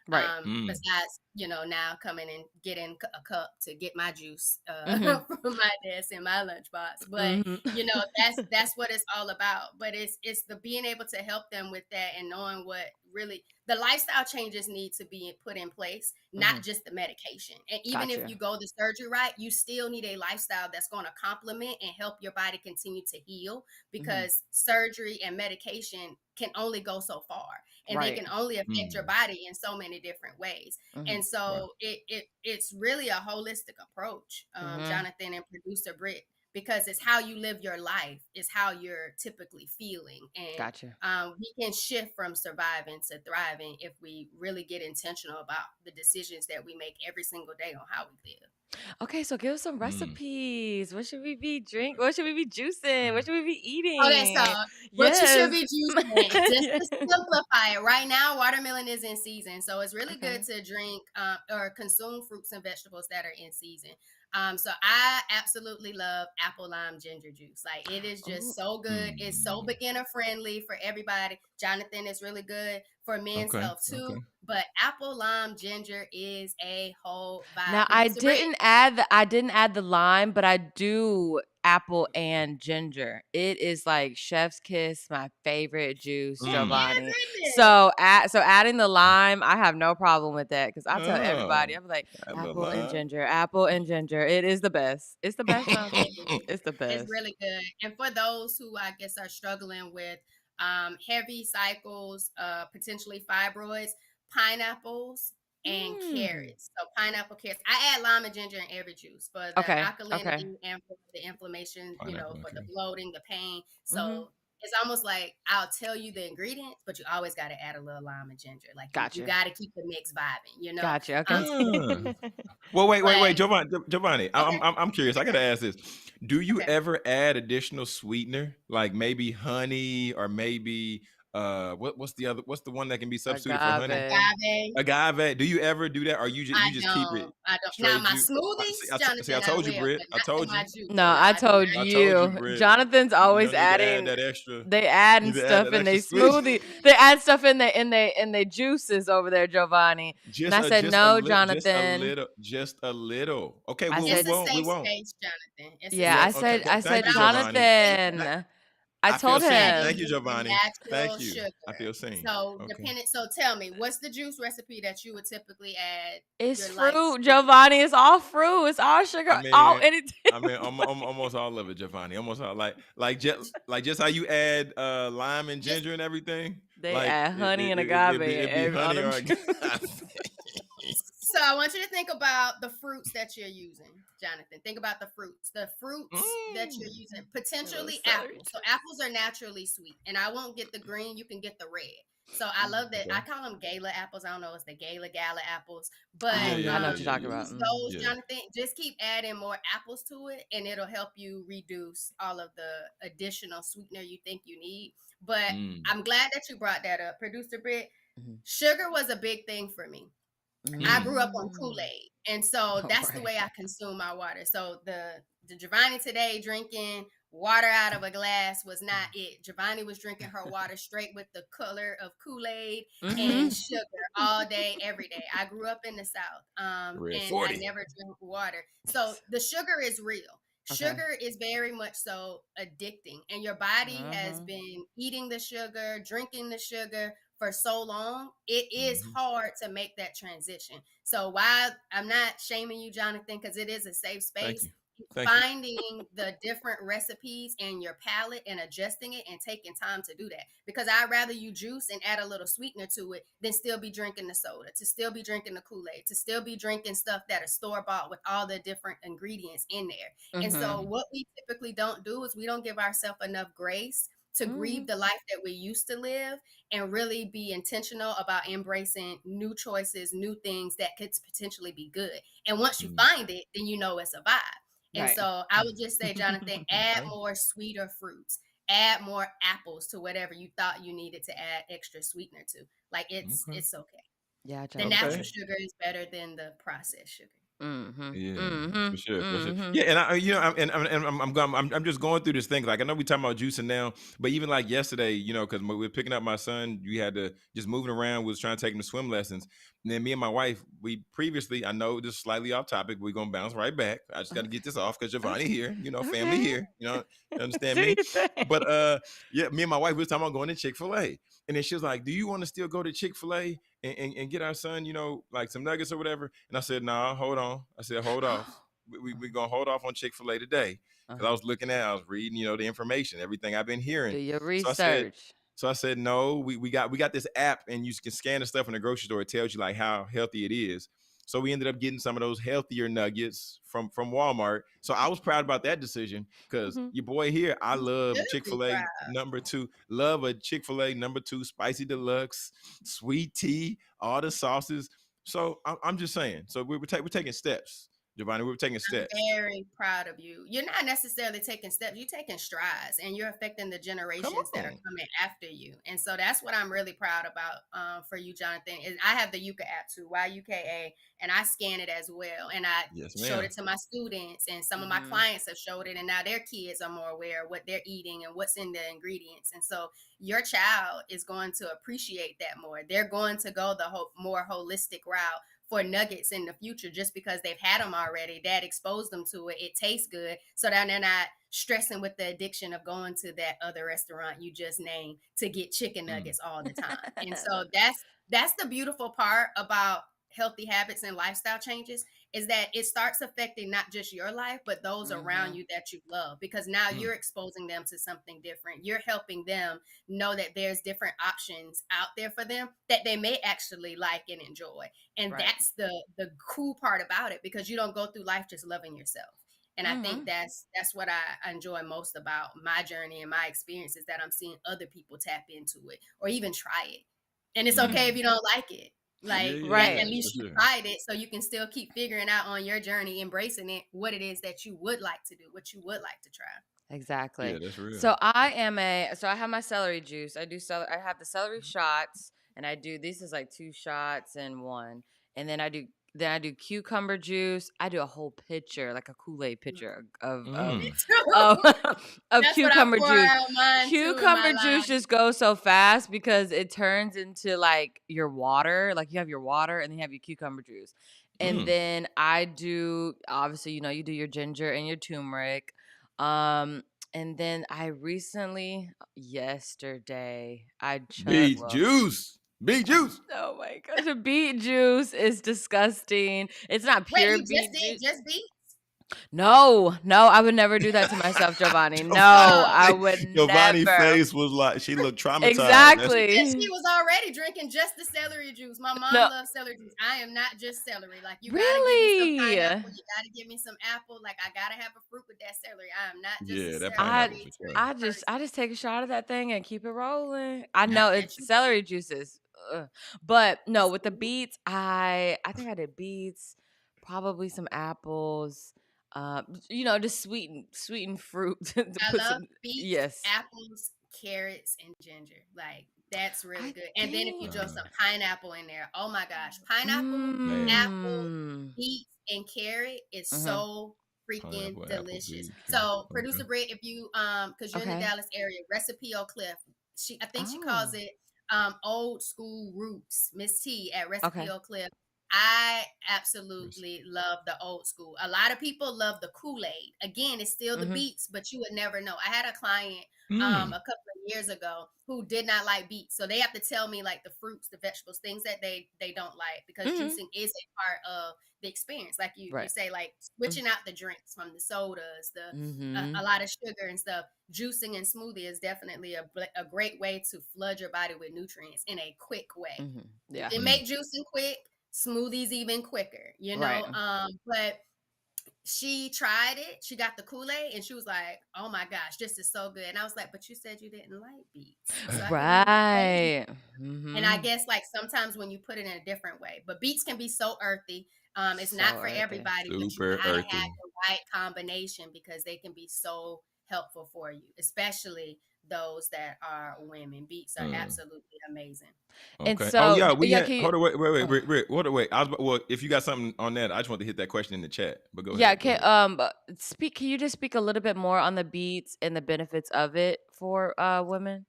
Right.
Mm.
Besides, now coming and getting a cup to get my juice
Mhm.
from my desk in my lunchbox. But
Mhm.
that's what it's all about. But it's the being able to help them with that and knowing what really the lifestyle changes need to be put in place, not
Mhm.
just the medication. And even if
Gotcha.
you go the surgery route, you still need a lifestyle that's going to complement and help your body continue to heal,
Mhm.
because surgery and medication can only go so far, and they
Right.
can only affect your
Mm.
body in so many different ways.
Mhm.
And
Wow.
so it's really a holistic approach,
Mhm.
Jonathan and producer Britt, because it's how you live your life, is how you're typically feeling. And
Gotcha.
we can shift from surviving to thriving if we really get intentional about the decisions that we make every single day on how we live.
Okay, so give us some
Mm.
recipes. What should we be drink? What should we be juicing? What should we be
Okay, so
eating?
what you should
Yes.
be juicing, just
Yeah.
to simplify it, right now, watermelon is in season. So it's really good
Okay.
to drink or consume fruits and vegetables that are in season. So I absolutely love apple lime ginger juice. Like, it is just
Oh,
so good. It's so
Mm.
beginner friendly for everybody. Jonathan, is really good for men's
Okay.
health too.
Okay.
But apple lime ginger is a whole
now
vibe. Producer Britt,
I didn't add the lime, but I do apple and ginger. It is like chef's kiss, my favorite juice,
oh
Mm.
my
Giovanni.
goodness.
So adding the lime, I have no problem with that because I tell
Oh,
everybody, I'm like
I love
apple and
lime.
ginger, apple and ginger. It is the best. It's the best,
It
Jonathan.
is.
It's the
It's
best.
really good. And for those who I guess are struggling with heavy cycles, potentially fibroids, pineapples and
Mm.
carrots. So pineapple, carrots. I add lime and ginger in every juice for the
Okay. Okay.
alkalinity and for the inflammation,
Pineapple and
for the
carrot.
bloating, the pain.
Mm-hmm.
So it's almost like I'll tell you the ingredients, but you always got to add a little lime and ginger. Like, you
Gotcha.
got to keep the mix vibing.
Gotcha. Okay.
Um,
Ah. Well, wait,
but
Giovanni. Giovanni,
okay,
I'm curious. I gotta
okay,
ask this: do you
okay.
ever add additional sweetener, like maybe honey, or maybe what's the one that can be substituted for honey?
Agave.
Agave.
Agave. Do you ever do that, or
I
you just keep it
don't. I don't. Now
straight
my
juice?
smoothies,
See, I
Jonathan, I
told you,
will,
Britt.
but
I
not in
told
my
you.
juice.
No,
No,
I
I do
told
not
I
do that.
told you,
you.
Britt.
Jonathan's
You
always
don't need to add
adding
that extra.
they adding
You need to add
stuff
that
in
extra
they
sweet.
smoothie. They add stuff in they juices over there, Giovanni. And I said,
Just a
"No,
little,
Jonathan."
just a little. Okay,
I
It's
said,
a
we
safe
won't.
space, Jonathan. It's a
"Yeah,
Well,
safe
okay.
space.
I
But
said,
Thank you,
I want you to
Giovanni.
think
Jonathan." I
I feel
told
seen.
adding
Thank
him
you,
the
Giovanni.
natural
Thank you. I
sugar.
feel seen.
So
Okay.
depending. So tell me, what's the juice recipe that you would typically add
it's
your light
fruit,
sweet?
Giovanni. It's all fruit. It's all sugar. All anything.
I mean, almost all of it, Giovanni. Almost all, like just how you add lime and
Just
ginger and everything.
They
Like
add honey and agave in
it'd be
all
honey
them
or
juices.
agave.
So I want you to think about the fruits that you're using, Jonathan. Think about the fruits. The fruits that you're
Mm.
using,
Little
potentially
celery.
apples. So apples are naturally sweet, and I won't get the green. You can get the red. So I love that.
Okay.
I call them gala apples. I don't know, it's the gala apples, but
Yeah,
I know what you're talking about.
use
Mhm.
those,
yeah.
Jonathan. Just keep adding more apples to it, and it'll help you reduce all of the additional sweetener you think you need. But
Mm.
I'm glad that you brought that up, producer Britt.
Mhm.
Sugar was a big thing for me. I grew up on
Mm.
Kool-Aid. And so that's the
Right.
way I consume my water. So the Jovonnie today drinking water out of a glass was not it. Jovonnie was drinking her water straight with the color of Kool-Aid and
Mm-hmm.
sugar all day, every day. I grew up in the South,
Red
and I
40.
never drank water. So the sugar is real.
Okay.
Sugar is very much so addicting, and your body has
Mm-hmm.
been eating the sugar, drinking the sugar for so long. It is
Mhm.
hard to make that transition. So while I'm not shaming you, Jonathan, because it is a safe
Thank
space,
you. Thank you.
finding the different recipes in your palate and adjusting it and taking time to do that. Because I'd rather you juice and add a little sweetener to it than still be drinking the soda, to still be drinking the Kool-Aid, to still be drinking stuff that is store-bought with all the different ingredients in there. And
Mm-hmm.
so what we typically don't do is we don't give ourselves enough grace to
Mm-hmm.
grieve the life that we used to live and really be intentional about embracing new choices, new things that could potentially be good. And once you
Mm.
find it, then you know it's a vibe. And
Right.
so I would just say, Jonathan, add
Okay.
more sweeter fruits, add more apples to whatever you thought you needed to add extra sweetener to. Like
Okay.
it's okay.
Yeah,
The
Okay.
natural
Jonathan.
sugar is better than the processed sugar.
Mm-hmm.
Yeah,
Mm-hmm.
for sure, for sure.
Mm-hmm.
Yeah, and I'm just going through this thing. Like I know we talking about juicing now, but even like yesterday, because we were picking up my son, we had to just moving around. Was trying to take him to swim lessons. And then me and my wife, we previously, I know this is slightly off topic. We're gonna bounce right back. I just got to
Okay.
get this off because Jovonnie
Okay.
here, family
Okay.
here. You understand
Do
me?
your thing.
But yeah, me and my wife we was talking about going to Chick-fil-A, and then she was like, "Do you want to still go to Chick-fil-A and get our son, like some nuggets or whatever?" And I said, "Nah, hold on." I said, "Hold off. We gonna hold off on Chick-fil-A today." Because
Uh-huh.
I was reading, the information, everything I've been
Do
hearing.
your
So I said,
research.
no, we got this app and you can scan the stuff in the grocery store. It tells you like how healthy it is. So we ended up getting some of those healthier nuggets from Walmart. So I was proud about that decision because
Mm-hmm.
your boy here, I
You
love
should be
Chick-fil-A
proud.
#2. Love a Chick-fil-A #2 spicy deluxe, sweet tea, all the sauces. So I'm just saying. So we're taking steps, Jovonnie. We're taking
I'm
steps.
very proud of you. You're not necessarily taking steps, you're taking strides, and you're affecting the
Come
generations that are
on.
coming after you. And so that's what I'm really proud about, for you, Jonathan. Is I have the Yuka app too, YUKA, and I scan it as well. And I
Yes,
showed
ma'am.
it to my students, and some of my
Mm-hmm.
clients have showed it, and now their kids are more aware of what they're eating and what's in the ingredients. And so your child is going to appreciate that more. They're going to go the more holistic route for nuggets in the future just because they've had them already. Dad exposed them to it. It tastes good. So then they're not stressing with the addiction of going to that other restaurant you just named to get chicken
Mm.
nuggets all the time. And so that's the beautiful part about healthy habits and lifestyle changes, is that it starts affecting not just your life but those
Mm-hmm.
around you that you love, because now
Mm.
you're exposing them to something different. You're helping them know that there's different options out there for them that they may actually like and enjoy. And
Right.
that's the cool part about it, because you don't go through life just loving yourself. And I
Mm-hmm.
think that's what I enjoy most about my journey and my experience, is that I'm seeing other people tap into it or even try it. And it's okay if
Mm.
you don't like it.
Yeah,
Like,
yeah,
at
Right.
yeah, for
least you
sure.
tried it, so you can still keep figuring out on your journey, embracing it, what it is that you would like to do, what you would like to try.
Exactly.
Yeah, that's real.
So I have my celery juice. I have the celery shots, and I do this is like 2 shots in one. And then I do cucumber juice. I do a whole pitcher, like a Kool-Aid pitcher of
Me
Mm.
too.
of, of
That's what I
cucumber
pour
juice.
out mine too in my
Cucumber juice
life.
just goes so fast because it turns into like your water. Like you have your water and then you have your cucumber juice. And
Mm.
then I do obviously, you do your ginger and your turmeric. Um, and then I recently, yesterday, I chug.
Beet
Well,
juice. Beet juice.
oh my gosh, the beet juice is disgusting. It's not
Wait,
pure
you just
beet
did
juice.
just beat?
No, no, I would never do that to myself, Jovonnie. No,
Giovanni
I
Oh.
would
Giovanni
never.
face was like she looked traumatized. That's
And she
Exactly.
was already drinking just the celery juice. My mom
No,
loves celery juice. I am not just celery. Like, you gotta give me some
really.
pineapple. You gotta give me some apple. Like, I gotta have a fruit with that celery. I am not just a
yeah, that
I
pineapple
celery
for sure.
drinking
I
person.
just take a shot of that thing and keep it rolling. I
That's
know
that
it's
you
celery
do.
juices, but no, with the
See?
beets, I think I did beets, probably some apples, just sweeten fruit to
I
put
love
some.
beets,
Yes,
apples, carrots, and ginger. Like, That's really
I
good. And then if you throw
Uh,
some pineapple in there, oh my gosh, pineapple,
man,
apple,
Mm.
beets, and carrot is
Mhm.
so freaking
pineapple, apple,
delicious.
beet, carrot.
So
Okay.
producer Britt, if you because you're in the
Okay.
Dallas area, Recipe Oak Cliff, I think she calls
Oh.
it old school roots, Miss T at Recipe
Okay.
Oak Cliff. I absolutely love the old school. A lot of people love the Kool-Aid. Again, it's still the
Mhm.
beets, but you would never know. I had a client a
Mm.
couple of years ago who did not like beets. So they have to tell me like the fruits, the vegetables, things that they don't like, because
Mhm.
juicing is a part of the experience. Like you
Right.
say, like switching out the drinks from the sodas, the a
Mhm.
lot of sugar and stuff. Juicing and smoothie is definitely a great way to flood your body with nutrients in a quick way.
Mhm.
You
Yeah.
can
Mm.
make juicing quick, smoothies even quicker,
Right.
but she tried it. She got the Kool-Aid and she was like, "Oh my gosh, this is so good." And I was like, "But you said you didn't like beets." So I can understand.
Right.
And I
Mhm.
guess like sometimes when you put it in a different way, but beets can be so earthy. It's not
So
for
earthy.
everybody, but you
Super
gotta have
earthy.
the right combination because they can be so helpful for you, especially those that are women. Beets are
Mm.
absolutely amazing.
And
Okay. Oh
so,
yeah, we
yeah,
had.
can you?
Hold on, wait,
Oh.
Rick. Hold on, wait. Well, if you got something on that, I just want to hit that question in the chat. But go
Yeah,
ahead. Go
can
ahead.
speak can you just speak a little bit more on the beats and the benefits of it for women?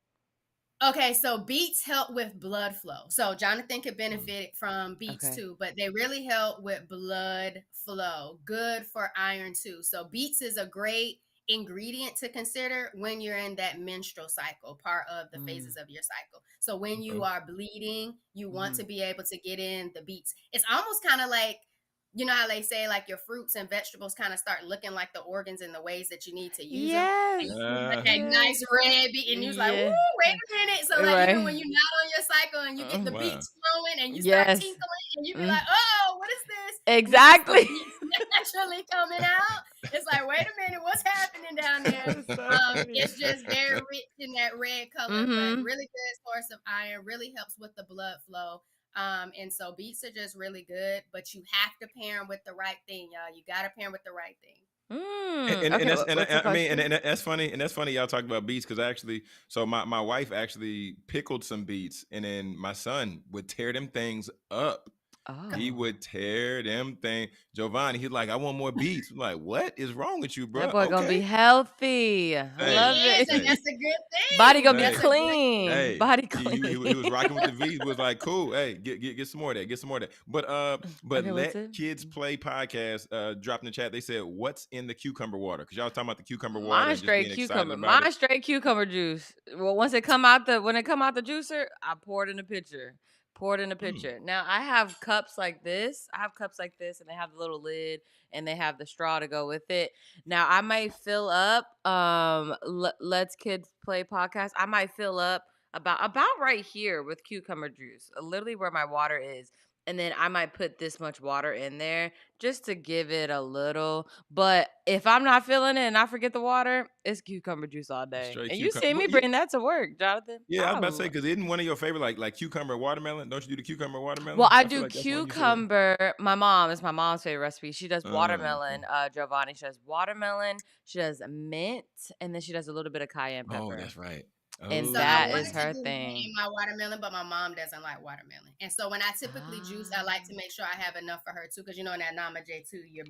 Okay, so beets help with blood flow. So Jonathan could
Mm.
benefit from beets
Okay.
too, but they really help with blood flow. Good for iron too. So beets is a great ingredient to consider when you're in that menstrual cycle, part of the
Mm.
phases of your cycle. So when you
Okay.
are bleeding, you want
Mhm.
to be able to get in the beets. It's almost kind of like, you know how they say like your fruits and vegetables kind of start looking like the organs in the ways that you need to use them, and
Yes.
you see like
Uh,
that
Yes.
nice red beet, and you was like,
Yeah.
"Ooh, wait a minute!" So like even
Right.
when you're not on your cycle and you get the
wow.
beets flowing and you start
Yes.
tinkling, and you be
Mm.
like, "Oh, what is this?" And it's just the
Exactly.
beets naturally coming out. It's like, wait a minute, what's happening down there?
That's so funny.
It's just very rich in that red color, but
Mhm.
really good source of iron. Really helps with the blood flow. And so beets are just really good, but you have to pair them with the right thing, y'all. You got to pair them with the right thing.
And
Okay,
that's and
what's the
I mean
question?
and that's funny y'all talk about beets because actually so my wife actually pickled some beets and then my son would tear them things up. He
Oh.
would tear them thing. Jovonnie, he's like, I want more beets. I'm like, what is wrong with you,
That
bro?
boy gonna be
Okay.
healthy. I
He
Hey,
love
is, and
it.
hey,
that's a good
Body
thing.
gonna be
That's
hey,
a great
clean.
hey.
Body
He was
clean.
rocking with the V's. Was like, cool. Hey, get some more of that. Get some more of that. But
Okay, what's
let
it?
kids play podcast. Dropped in the chat. They said, what's in the cucumber water? Because y'all was talking about the cucumber water
My
and just
straight
being excited
cucumber.
about
My
it.
straight cucumber juice. Well, when it come out the juicer, I pour it in a pitcher. Pour it in a
Mm.
pitcher. Now I have cups like this. I have cups like this, and they have the little lid, and they have the straw to go with it. Now I might fill up. Let's kids play podcast. I might fill up about right here with cucumber juice, literally where my water is, and then I might put this much water in there just to give it a little. But if I'm not feeling it and I forget the water, it's cucumber juice all day.
Straight
And you
cucumber.
see me bring that to work, Jonathan.
Yeah, I was about to say because isn't one of your favorite like cucumber watermelon? Don't you do the cucumber
Well,
watermelon?
I
I feel
do
like that's one you said.
cucumber. It's my mom's favorite recipe. She does
Okay.
watermelon, Jovonnie. She does watermelon. She does mint, and then she does a little bit of cayenne
Oh,
pepper.
that's right.
And
So I
that
Oh.
is
wanted to
her
do mint
thing.
in my watermelon, but my mom doesn't like watermelon. And so when I typically juice, I
Ah,
like to make sure I have enough for her too, because you know in that Nama J2, you're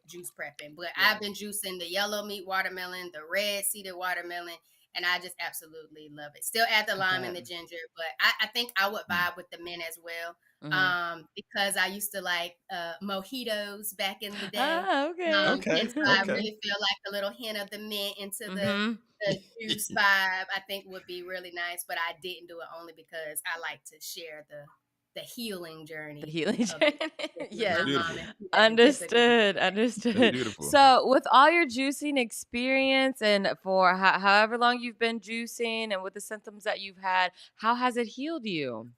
juice prepping. But I've
right.
been juicing the yellow meat watermelon, the red seeded watermelon, and I just absolutely love it. Still add the
I
lime
bet.
and the ginger, but I think I would
Mm.
vibe with the mint as well.
Mm-hmm.
Because I used to like mojitos back in the day.
Ah, okay.
And
Okay.
so I
Okay.
really feel like a little hint of the mint into
Mm-hmm.
the juice vibe, I think would be really nice, but I didn't do it only because I like to share the healing
The
journey
healing
of it
journey.
with
That's
my
Yes.
mom,
beautiful.
and she doesn't typically do
Understood.
that.
That's
Understood.
beautiful.
So, with all your juicing experience and for however long you've been juicing and with the symptoms that you've had, how has it healed you?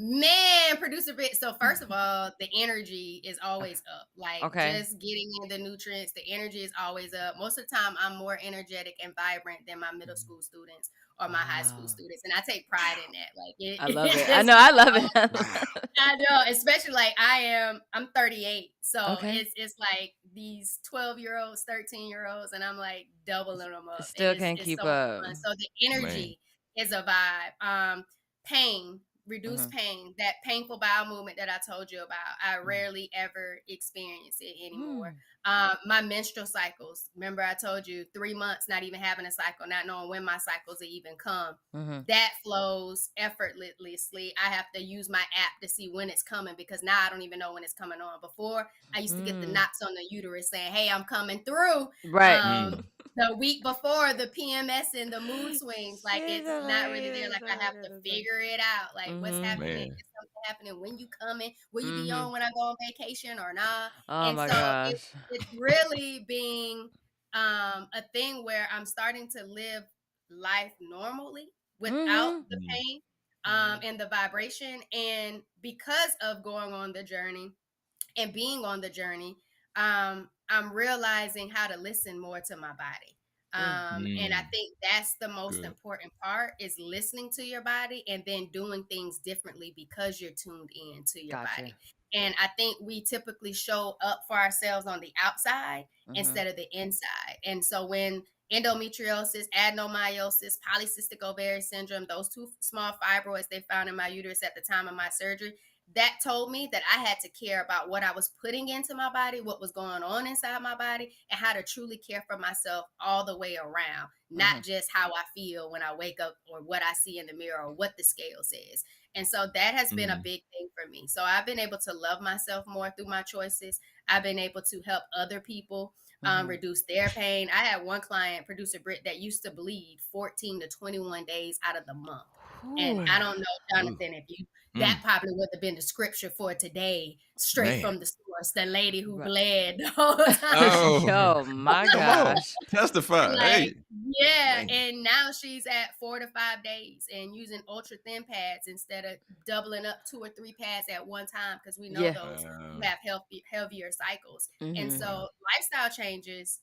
Man, producer Britt. So first of all, the energy is always up. Like
Okay.
just getting in the nutrients, the energy is always up. Most of the time, I'm more energetic and vibrant than my middle school students or my high school
Wow.
students, and I take pride in that. Like
I love
it's
it. I
just
know. I love
so
it.
Wow.
I know, especially like I'm 38. So
Okay.
it's like these 12-year-olds, 13-year-olds, and I'm like doubling them up. And
Still can't
it's
keep
so much
up.
fun. So the
Man.
energy is a vibe. pain, reduce pain, that painful bowel movement that I told you about. I rarely ever experience it anymore. My menstrual cycles, remember I told you 3 months not even having a cycle, not knowing when my cycles will even come. That flows effortlessly. I have to use my app to see when it's coming, because now I don't even know when it's coming on. Before, I used to get the knocks on the uterus saying, hey, I'm coming through.
Right.
The week before, the PMS and the mood swings, like
She's
it's not really there. Like I have to
hilarious.
figure it out. Like what's happening?
Man.
Is something happening? When you coming? Will you be on when I go on vacation or not?
Oh
And
my
so
gosh.
it's really being a thing where I'm starting to live life normally without the pain and the vibration. And because of going on the journey and being on the journey, I'm realizing how to listen more to my body. And I think that's the most important part, is listening to your body and then doing things differently because you're tuned in to your body. And I think we typically show up for ourselves on the outside instead of the inside. And so when endometriosis, adenomyosis, polycystic ovarian syndrome, those 2 small fibroids they found in my uterus at the time of my surgery, that told me that I had to care about what I was putting into my body, what was going on inside my body, and how to truly care for myself all the way around, not just how I feel when I wake up or what I see in the mirror or what the scale says. And so that has been a big thing for me. So I've been able to love myself more through my choices. I've been able to help other people reduce their pain. I had one client, producer Britt, that used to bleed 14 to 21 days out of the month. And I don't know, Jonathan, if you that probably would have been the scripture for today, straight from the source. The lady who bled the whole time.
Oh my
Come on.
gosh.
Testify.
Like,
Hey.
and now she's at 4 to 5 days and using ultra thin pads instead of doubling up 2 or 3 pads at one time, because we know those who have healthier cycles. And so lifestyle changes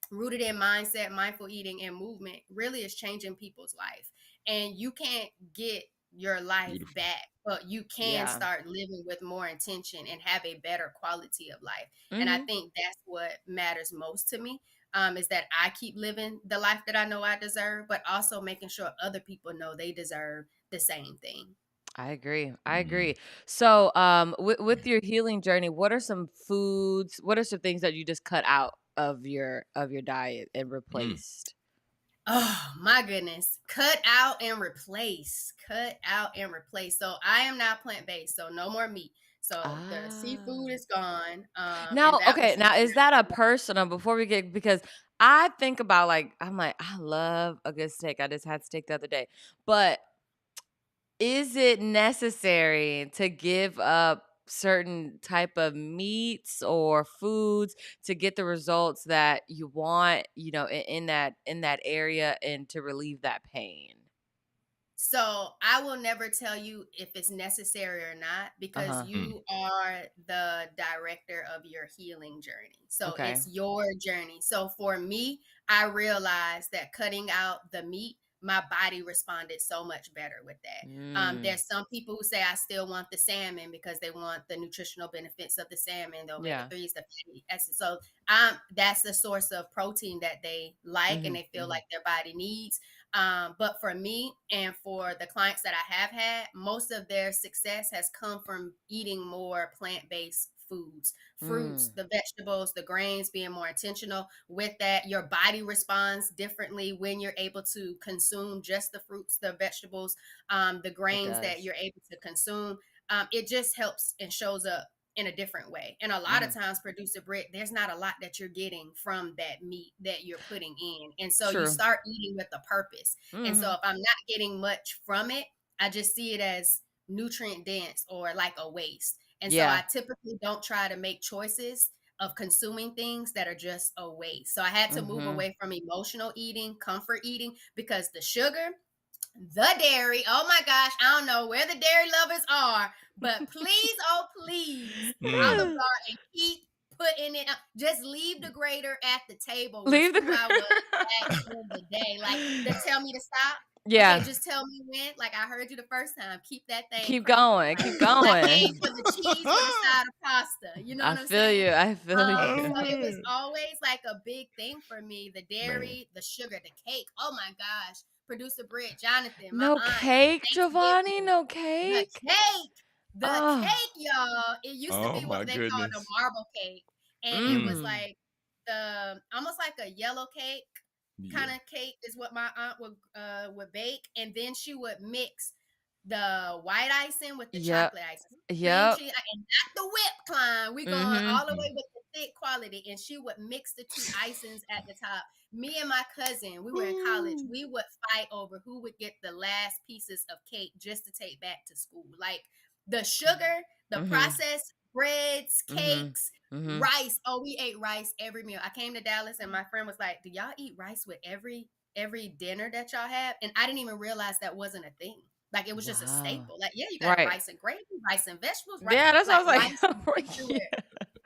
rooted in mindset, mindful eating, and movement really is changing people's life. And you can't get your life back, but you can start living with more intention and have a better quality of life. And I think that's what matters most to me, is that I keep living the life that I know I deserve, but also making sure other people know they deserve the same thing.
I agree. So, with your healing journey, what are some foods? What are some things that you just cut out of your diet and replaced?
Oh my goodness. Cut out and replace. So I am now plant-based, so no more meat. So the seafood is gone.
Now,
And
okay, now is that a personal, before we get, because I think about, like, I'm like, I love a good steak. I just had steak the other day. But is it necessary to give up certain type of meats or foods to get the results that you want, in that area, and to relieve that pain?
So I will never tell you if it's necessary or not, because you are the director of your healing journey. So it's your journey. So for me, I realized that cutting out the meat, my body responded so much better with that. There's some people who say I still want the salmon because they want the nutritional benefits of the salmon, the omega-3s, the fatty acids. So that's the source of protein that they like and they feel like their body needs. But for me and for the clients that I have had, most of their success has come from eating more plant-based foods, fruits, the vegetables, the grains, being more intentional with that. Your body responds differently when you're able to consume just the fruits, the vegetables, the grains that you're able to consume. It just helps and shows up in a different way. And a lot of times, producer Britt, there's not a lot that you're getting from that meat that you're putting in. And so you start eating with a purpose. And so if I'm not getting much from it, I just see it as nutrient dense or like a waste. And so I typically don't try to make choices of consuming things that are just a waste. So I had to move away from emotional eating, comfort eating, because the sugar, the dairy, oh my gosh, I don't know where the dairy lovers are, but please, oh please, Olive Garden, keep putting it up. Just leave the grater at the table. Was
Leave the
who I was back in the day. Like, they tell me to stop.
Yeah.
Okay, just tell me when. Like I heard you the first time. Keep that thing
Keep
cranking.
going.
Like,
Keep
I
going.
came for the cheese with a side of pasta. You know
I
what I'm
feel
saying?
you. I feel you.
So it was always like a big thing for me. The
Man.
dairy, the sugar, the cake. Oh my gosh. Producer Britt, Jonathan, my
No
aunt,
cake, Jovonnie?
Thanksgiving,
No
the
cake?
cake. The
Oh.
cake, y'all. It used to
Oh
be
my
what they called a
goodness.
marble cake. And it was
Mm.
like the almost like a yellow cake kind
Yeah.
of cake is what my aunt would bake, and then she would mix the white icing with the
Yep.
chocolate icing, cream
Yep.
cheese, and not the whipped kind. We going
Mm-hmm.
all the way
Mm.
with the thick quality, and she would mix the two icings at the top. Me and my cousin, we were in college.
Ooh.
We would fight over who would get the last pieces of cake just to take back to school. Like the sugar, the
Mm-hmm.
processed breads,
Mm-hmm.
cakes,
Mm-hmm.
rice. Oh, we ate rice every meal. I came to Dallas and my friend was like, "Do y'all eat rice with every dinner that y'all have?" And I didn't even realize that wasn't a thing. Like it was just a
Wow.
staple. Like, yeah, you got
Right.
rice and gravy, rice and vegetables, right?
Yeah, that's what
Like
I was
rice
like. Yeah.
everywhere.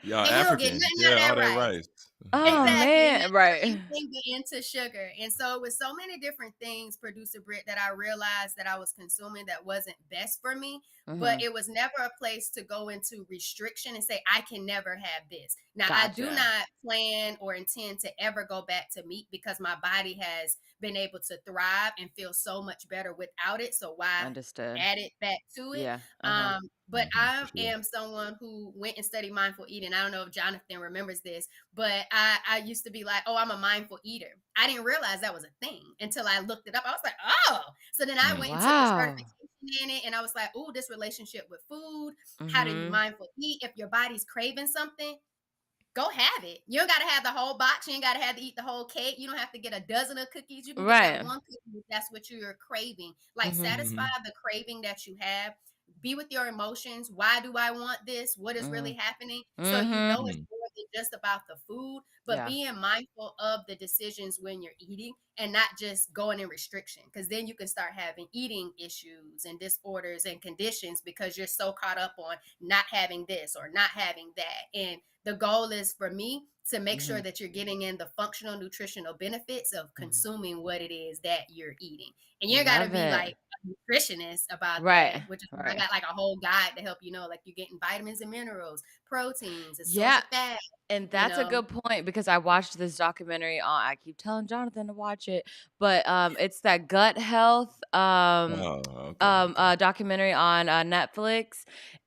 Y'all
And you don't get
African.
nothing out
Yeah,
of
all
that
that
rice.
rice.
Oh
Exactly.
man. Right.
Anything but into sugar. And so it was so many different things, Producer Britt, that I realized that I was consuming that wasn't best for me.
Mm-hmm.
But it was never a place to go into restriction and say, I can never have this. Now, I do
Gotcha.
not plan or intend to ever go back to meat because my body has been able to thrive and feel so much better without it. So why
Understood.
add it back to it?
Yeah. Uh-huh.
But
For
I
sure.
am someone who went and studied mindful eating. I don't know if Jonathan remembers this, but I used to be like, oh, I'm a mindful eater. I didn't realize that was a thing until I looked it up. I was like, oh. So then I
Mm.
went and took a
Wow.
certification in it, and I was like, oh, this relationship with food. How do you
Mm-hmm.
mindful eat? If your body's craving something, go have it. You don't got to have the whole box. You ain't got to have to eat the whole cake. You don't have to get a dozen of cookies. You can get that
Right.
one cookie if that's what you're craving. Like
Mm-hmm.
satisfy
Mm-hmm.
the craving that you have. Be with your emotions. Why do I want this? What is really happening? So you
Mm-hmm.
know it's
Mm.
more than just about the food, but
Yeah.
being mindful of the decisions when you're eating and not just going in restriction. Because then you can start having eating issues and disorders and conditions because you're so caught up on not having this or not having that. And the goal is for me to make
Mm-hmm.
sure that you're getting in the functional nutritional benefits of consuming what it is that you're eating. And you got to
Love
be
it.
like a nutritionist about that,
Right.
which is why I
Right.
got like a whole guide to help you know, like you're getting vitamins and minerals, proteins,
Yeah.
essential fat,
And
you
that's a
know.
good point because I watched this documentary on I keep telling Jonathan to watch it, but it's that gut health
Oh, okay. Okay.
documentary on Netflix.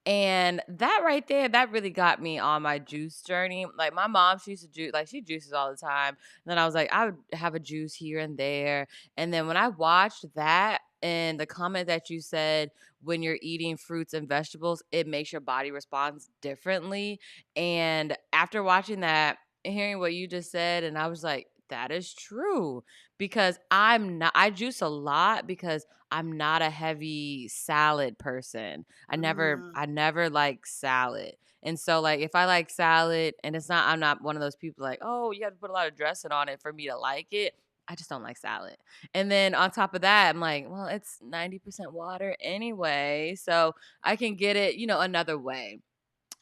And that right there, that really got me on my juice journey. Like my mom, she used to juice, like she juices all the time. And then I was like, I would have a juice here and there. And then when I watched that and the comment that you said, when you're eating fruits and vegetables, it makes your body responds differently. And after watching that and hearing what you just said, and I was like, that is true because I juice a lot because I'm not a heavy salad person.
Mm,
I never like salad. And so like if I like salad and I'm not one of those people like, oh, you have to put a lot of dressing on it for me to like it. I just don't like salad. And then on top of that, I'm like, well, it's 90% water anyway. So I can get it, another way.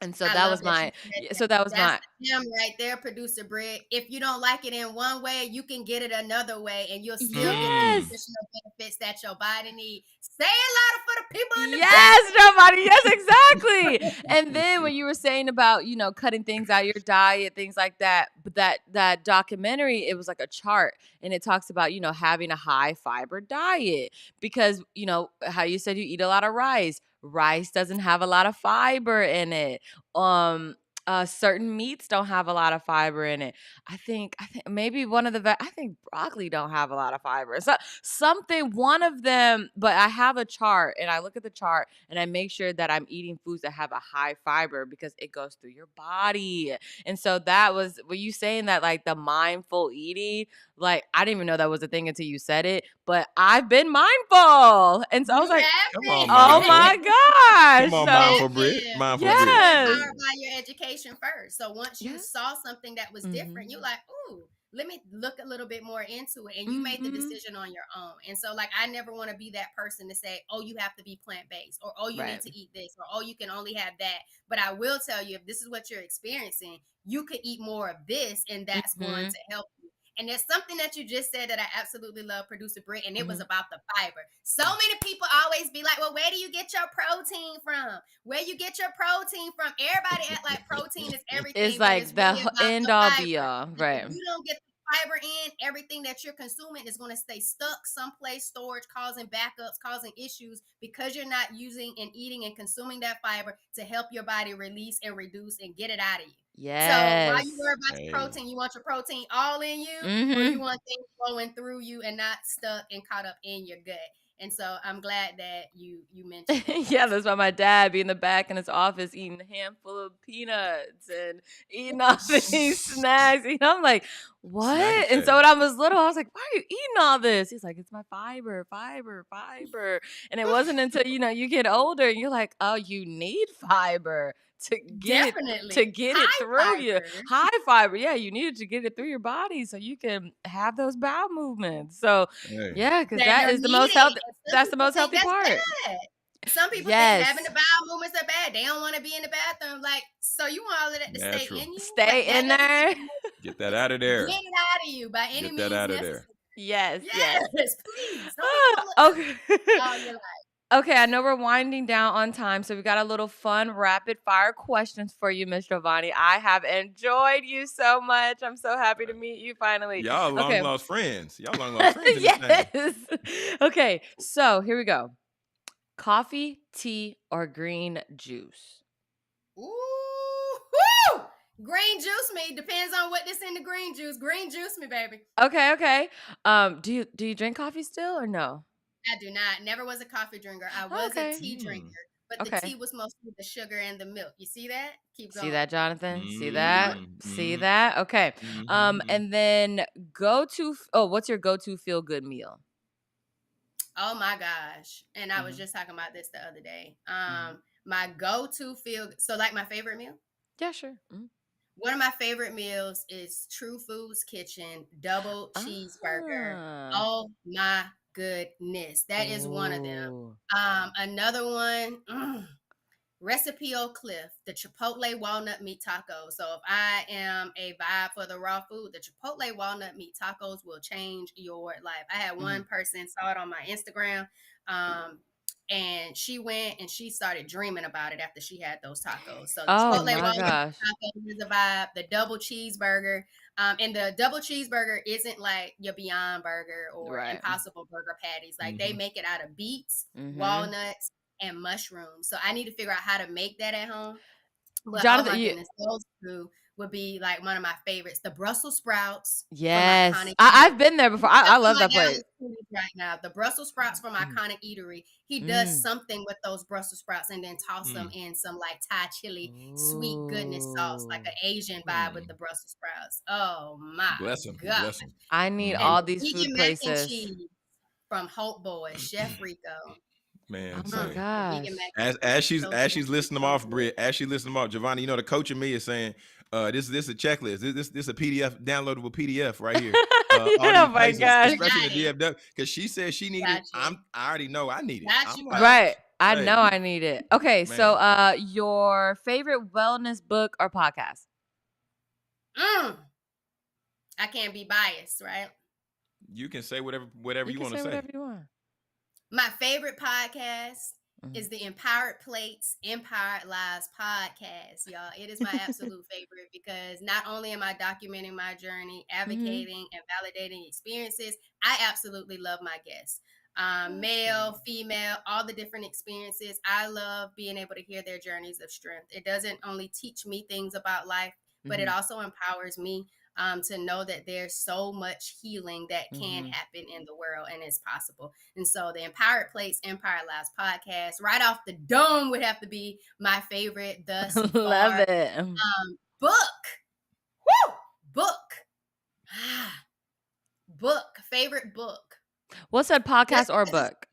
And so
I
that
love
was
that you
my
said
yeah,
that.
so that was
That's
my
the gem right there, Producer Britt. If you don't like it in one way, you can get it another way, and you'll still get the
yes.
nutritional benefits that your body needs. Say it louder for the people in the
Yes, nobody. Yes, exactly. And then when you were saying about, cutting things out of your diet, things like that, but that documentary, it was like a chart and it talks about, having a high fiber diet because, how you said you eat a lot of rice. Rice doesn't have a lot of fiber in it. Certain meats don't have a lot of fiber in it. I think maybe I think broccoli don't have a lot of fiber. So one of them, but I have a chart and I look at the chart and I make sure that I'm eating foods that have a high fiber because it goes through your body. And so that was, were you saying that like the mindful eating, like I didn't even know that was a thing until you said it, but I've been mindful. And so I
You
was like,
Come on,
oh
mindful.
my
have
Come
gosh.
on,
So
mindful Brit. Mindful
That's
Brit.
being
yes.
powered by your education first. So once you
Yeah.
saw something that was different,
Mm-hmm.
you're like, ooh, let me look a little bit more into it. And you made the
Mm-hmm.
decision on your own. And so, like, I never want to be that person to say, oh, you have to be plant based, or oh, you need
Right.
to eat this, or oh, you can only have that. But I will tell you, if this is what you're experiencing, you could eat more of this, and that's going
Mm-hmm.
to help you. And there's something that you just said that I absolutely love, producer Britt, and it was
Mhm.
about the fiber. So many people always be like, well, where do you get your protein from? Where you get your protein from? Everybody act like protein is
It's
everything, but it's
like the
really about
end
the
all be
fiber.
all,
And if
right?
you don't get the fiber in, everything that you're consuming is going to stay stuck someplace, storage, causing backups, causing issues because you're not using and eating and consuming that fiber to help your body release and reduce and get it out of you. So while you
Yes.
worry about your
Hey.
protein, you want your protein all in you, or you
Mm-hmm.
want things flowing through you and not stuck and caught up in your gut. And so I'm glad that you mentioned that.
Yeah, that's why my dad be in the back in his office eating a handful of peanuts and eating all these snacks. You know, I'm like,
Snack
what? And so
attack.
when I was little, I was like, why are you eating all this? He's like, it's my fiber, fiber, fiber. And it wasn't until, you get older and you're like, oh, you need fiber to get
Definitely
it
high
through you.
fiber.
High fiber. Yeah, you needed to get it through your body so you can have those bowel movements. So
Hey.
yeah, because
That
that
are
is the most
needed.
healthy.
And some
That's the
people
most
think
healthy
that's
part.
bad. Some people think having
Yes.
the bowel movements are bad. They don't want to be in the bathroom. Like, so you want all of that to stay
Natural.
in you? Like,
Stay
that
in
doesn't
there.
make it
Get that out of there.
get it out of you by any
Get that
means
out of there.
necessary.
Yes,
Yes,
yes.
please. Don't be full of
Okay.
all your life.
Okay, I know we're winding down on time, so we got a little fun rapid fire questions for you, Miss Jovonnie. I have enjoyed you so much. I'm so happy to meet you finally.
Y'all long
Okay.
lost friends. Y'all long lost friends in this thing.
Yes. Okay, so here we go. Coffee, tea, or green juice?
Ooh, woo! Green juice me. Depends on what this in the green juice. Green juice me, baby.
Okay. Do you drink coffee still or no?
I do not. Never was a coffee drinker. I was
Okay.
a tea drinker, but the
Okay.
tea was mostly the sugar and the milk. You see that? Keep
See
going.
that, Jonathan? See that?
Mm,
See
mm,
that? Okay.
mhm.
And then what's your go-to feel-good meal?
Oh my gosh. And I was
Mhm.
just talking about this the other day.
Mhm.
My go-to so like my favorite meal.
Yeah, sure. Mhm.
One of my favorite meals is True Foods Kitchen double cheeseburger.
Ah.
Oh my goodness. That is one of them.
Ooh.
Another one, Recipe Oak Cliff, the Chipotle walnut meat tacos. So if I am a vibe for the raw food, the Chipotle walnut meat tacos will change your life. I had one
Mhm.
person saw it on my Instagram, and she went and she started dreaming about it after she had those tacos. So the
Oh
Chipotle
my
walnut meat
gosh.
tacos is a vibe. The double cheeseburger, and the double cheeseburger isn't like your Beyond Burger or
Right.
Impossible Burger patties. Like they
Mhm.
make it out of beets,
Mhm.
walnuts, and mushrooms. So I need to figure out how to make that at home. But oh
Jonathan,
my goodness, those two would be like one of my favorites. The Brussels sprouts from
yes.
Iconic
I've
Eatery.
been there before. I
That's on
love
my
that
down
place.
list right now. The Brussels sprouts from
Mm.
Iconic Eatery. He does
Mm.
something with those Brussels sprouts and then toss them in some like Thai chili sweet goodness sauce, like
Ooh.
an Asian vibe with the Brussels sprouts. Oh my
Bless him.
God.
Bless him.
I need
And
all
Mhm.
these food
vegan mac and
places.
cheese from Hope Boy, Chef Rico.
Oh
Man,
my
say
The vegan
gosh.
mac and cheese
as
is
she's
so
as she's
simple,
listing them
so
off,
good.
Britt, as she listing them off, Jovonnie, the coach in me is saying, this a checklist. This a PDF, downloadable PDF right here. All
Oh
these
my
places,
gosh.
You
especially
got
the
it.
DFW, because she said she needed.
Got you.
I already know I need it.
Got
I'm
you,
like,
Right.
coach.
I
hey,
know I need it. Okay, so
man,
your favorite wellness book or podcast?
Mm. I can't be biased, right?
you can say whatever
You
you
can
want to
say
say.
whatever you want.
My favorite podcast
Mhm.
is the Empowered Plates, Empowered Lives podcast, y'all. It is my absolute favorite because not only am I documenting my journey,
Mhm.
advocating and validating experiences, I absolutely love my guests. Male,
Awesome.
female, all the different experiences. I love being able to hear their journeys of strength. It doesn't only teach me things about life, but it
Mhm.
also empowers me to know that there's so much healing that can
Mhm.
happen in the world and it's possible. And so the Empowered Place, Empire Lives podcast, right off the dome would have to be my favorite thus
Love
far.
it.
Book. Woo! Book. Book. Favorite book.
What's that
Just
podcast or
because
book?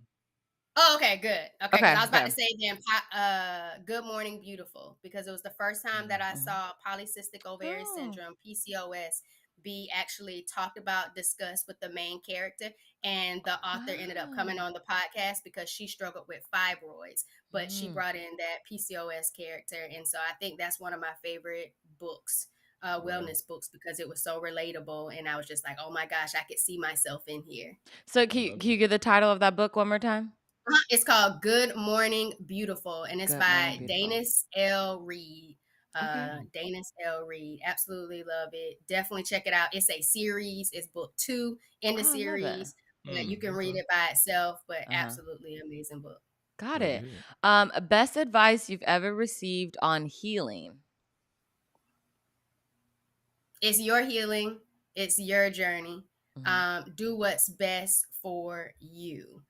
Oh, okay, good. Okay, because
Okay,
I was about
okay.
to say Good Morning Beautiful, because it was the first time that I
Mhm.
saw polycystic ovarian
Oh.
syndrome, PCOS, be actually talked about, discussed with the main character. And the author ended up coming
Wow.
on the podcast because she struggled with fibroids, but she
Mm.
brought in that PCOS character. And so I think that's one of my favorite books
Wow.
wellness books because it was so relatable, and I was just like, oh my gosh, I could see myself in here.
So
I love
can you
it.
give the title of that book one more time?
It's called Good Morning Beautiful, and it's
Good Morning
by
Beautiful.
Danis L. Reed.
Okay.
Danis L. Reed. Absolutely love it. Definitely check it out. It's a series. It's book 2 in the
Oh, I love it.
series. You can read
Okay.
it by itself, but
Uh-huh.
absolutely amazing book.
Got
Love to
it.
hear it.
Best advice you've ever received on healing.
It's your healing. It's your journey.
Mhm.
Do what's best for you.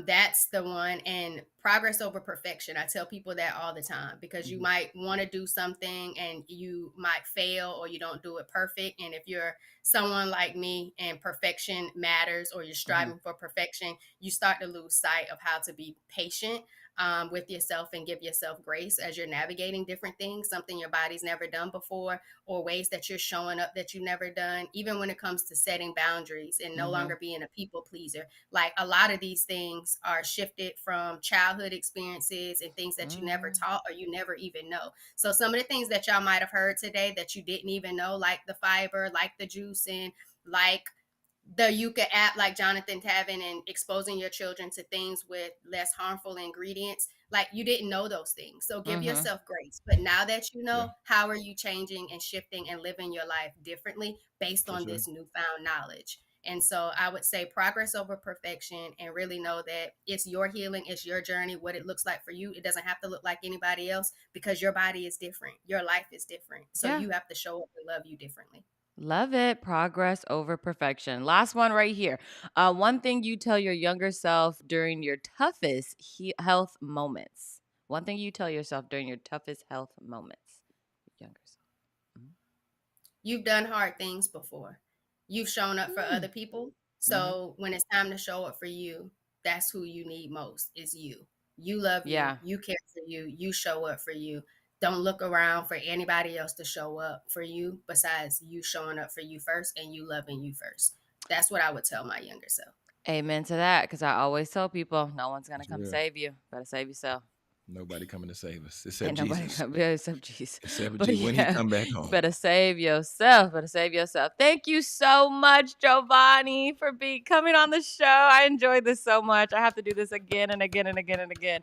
That's the one. And progress over perfection. I tell people that all the time because you
Mhm.
might want to do something and you might fail or you don't do it perfect. And if you're someone like me and perfection matters or you're
Mhm.
striving for perfection, you start to lose sight of how to be patient with yourself and give yourself grace as you're navigating different things, something your body's never done before, or ways that you're showing up that you've never done, even when it comes to setting boundaries and no
Mhm.
longer being a people pleaser. Like a lot of these things are shifted from childhood experiences and things that you never
Mm.
taught or you never even know. So some of the things that y'all might have heard today that you didn't even know, like the fiber, like the juicing, like the Yucca app, like Jonathan Tavin, and exposing your children to things with less harmful ingredients. Like you didn't know those things. So give
Mhm.
yourself grace. But now that you
Yeah,
know, how are you changing and shifting and living your life differently based
for
on
sure.
this newfound knowledge? And so I would say progress over perfection and really know that it's your healing, it's your journey, what it looks like for you. It doesn't have to look like anybody else because your body is different. Your life is different. So
Yeah.
you have to show up and love you differently.
Love it. Progress over perfection. Last one right here. One thing you tell your younger self during your toughest health moments. One thing you tell yourself during your toughest health moments. Younger self.
You've done hard things before. You've shown up for
Mm.
other people.
Mm-hmm.
So when it's time to show up for you, that's who you need most is you. You love you.
Yeah.
You care for you. You show up for you. Don't look around for anybody else to show up for you besides you showing up for you first and you loving you first. That's what I would tell my younger self.
Amen to that. Because I always tell people, no one's gonna
It's
come
real.
save you. Better save yourself.
Nobody coming to save us except
Ain't nobody
Jesus.
gonna be except Jesus.
Except
But
When he
yeah,
come back
you
home.
better save yourself. Better save yourself. Thank you so much, Jovonnie, for coming on the show. I enjoyed this so much. I have to do this again and again and again and again.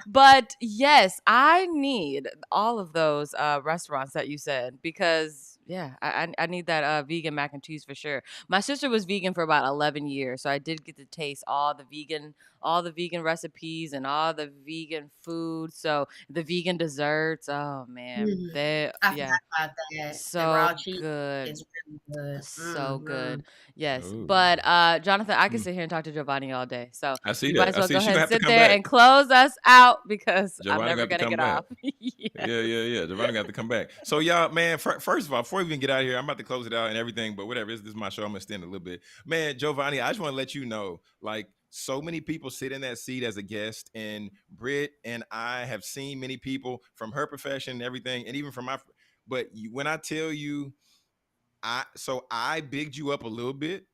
But yes, I need all of those restaurants that you said because yeah, I need that vegan mac and cheese for sure. My sister was vegan for about 11 years, so I did get to taste all the vegan recipes and all the vegan food. So the vegan desserts, oh man,
Mhm.
they
I
yeah,
forgot about that. The
so
raw cheese
good.
is really good.
So good.
Mhm.
Yes.
Oh,
But Jonathan, I could
mm.
sit here and talk to Jovonnie all day. So
I see
you might
that.
as
I
well
see.
go
She
ahead
gonna
and
have to
sit
come
there
back.
and close us out because I'm
Giovanni gonna
never
have to
gonna
come
get
back.
off. Yes.
Yeah. Giovanni gonna have to come back. So y'all, man. First of all, before we even get out of here, I'm about to close it out and everything. But whatever, this is my show. I'm gonna extend a little bit, man. Giovanni, I just want to let you know, like, so many people sit in that seat as a guest, and Britt and I have seen many people from her profession and everything, and even from my. But when I tell you, I bigged you up a little bit.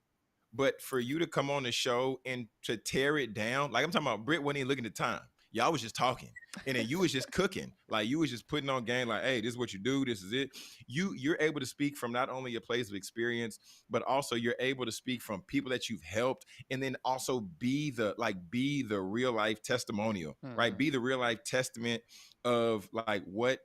But for you to come on the show and to tear it down, like I'm talking about, Britt wasn't even looking at the time. Y'all was just talking, and then you was just cooking, like you was just putting on game, like, hey, this is what you do, this is it. You're able to speak from not only a place of experience, but also you're able to speak from people that you've helped, and then also be the real life testimonial, right?
Mhm.
Be the real life testament of like what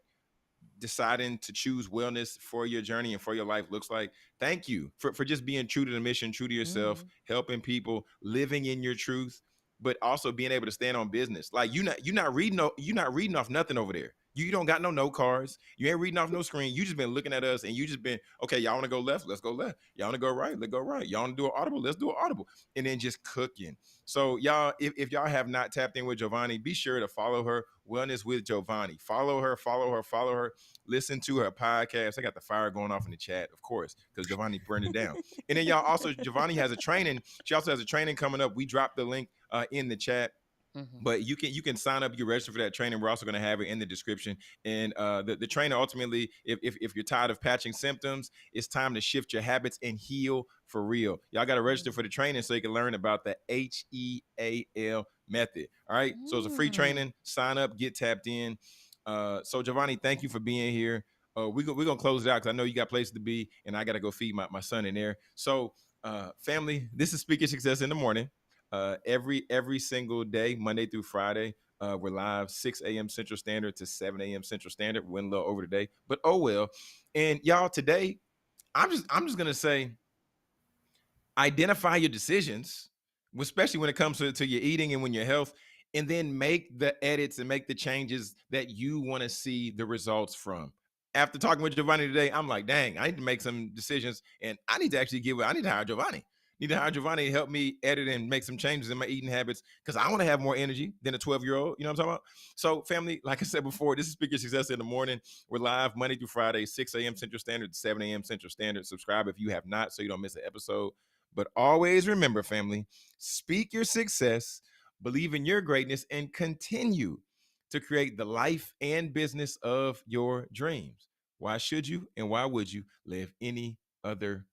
deciding to choose wellness for your journey and for your life looks like. Thank you for just being true to the mission, true to yourself,
Mhm.
helping people, living in your truth, but also being able to stand on business. Like you're not reading off nothing over there. You don't got no note cards. You ain't reading off no screen. You just been looking at us and you just been, okay, y'all want to go left? Let's go left. Y'all want to go right? Let's go right. Y'all want to do an audible? Let's do an audible. And then just cooking. So y'all, if y'all have not tapped in with Jovonnie, be sure to follow her, Wellness with Jovonnie. Follow her. Listen to her podcast. I got the fire going off in the chat, of course, because Jovonnie burned it down. And then y'all also, Jovonnie has a training. She also has a training coming up. We dropped the link in the chat.
Mhm.
But you can sign up, you register for that training. We're also going to have it in the description. And the trainer ultimately, if you're tired of patching symptoms, it's time to shift your habits and heal for real. Y'all got to register for the training so you can learn about the HEAL method. All right. So it's a free
Mm.
training. Sign up, get tapped in. So Jovonnie, thank you for being here. we're gonna close it out because I know you got places to be, and I got to go feed my son in there. So, family, this is Speaking Success in the Morning. Every single day, Monday through Friday, we're live 6 a.m. Central Standard to 7 a.m. Central Standard. We went a little over today, but oh well. And y'all, today, I'm just gonna say, identify your decisions, especially when it comes to your eating and when your health, and then make the edits and make the changes that you want to see the results from. After talking with Jovonnie today, I'm like, dang, I need to make some decisions, and I need to actually I need to hire Jovonnie. Need to hire Jovonnie to help me edit and make some changes in my eating habits because I want to have more energy than a 12-year-old. You know what I'm talking about? So, family, like I said before, this is Speaking Success in the Morning. We're live Monday through Friday, 6 a.m. Central Standard, 7 a.m. Central Standard. Subscribe if you have not, so you don't miss an episode. But always remember, family, speak your success, believe in your greatness, and continue to create the life and business of your dreams. Why should you and why would you live any other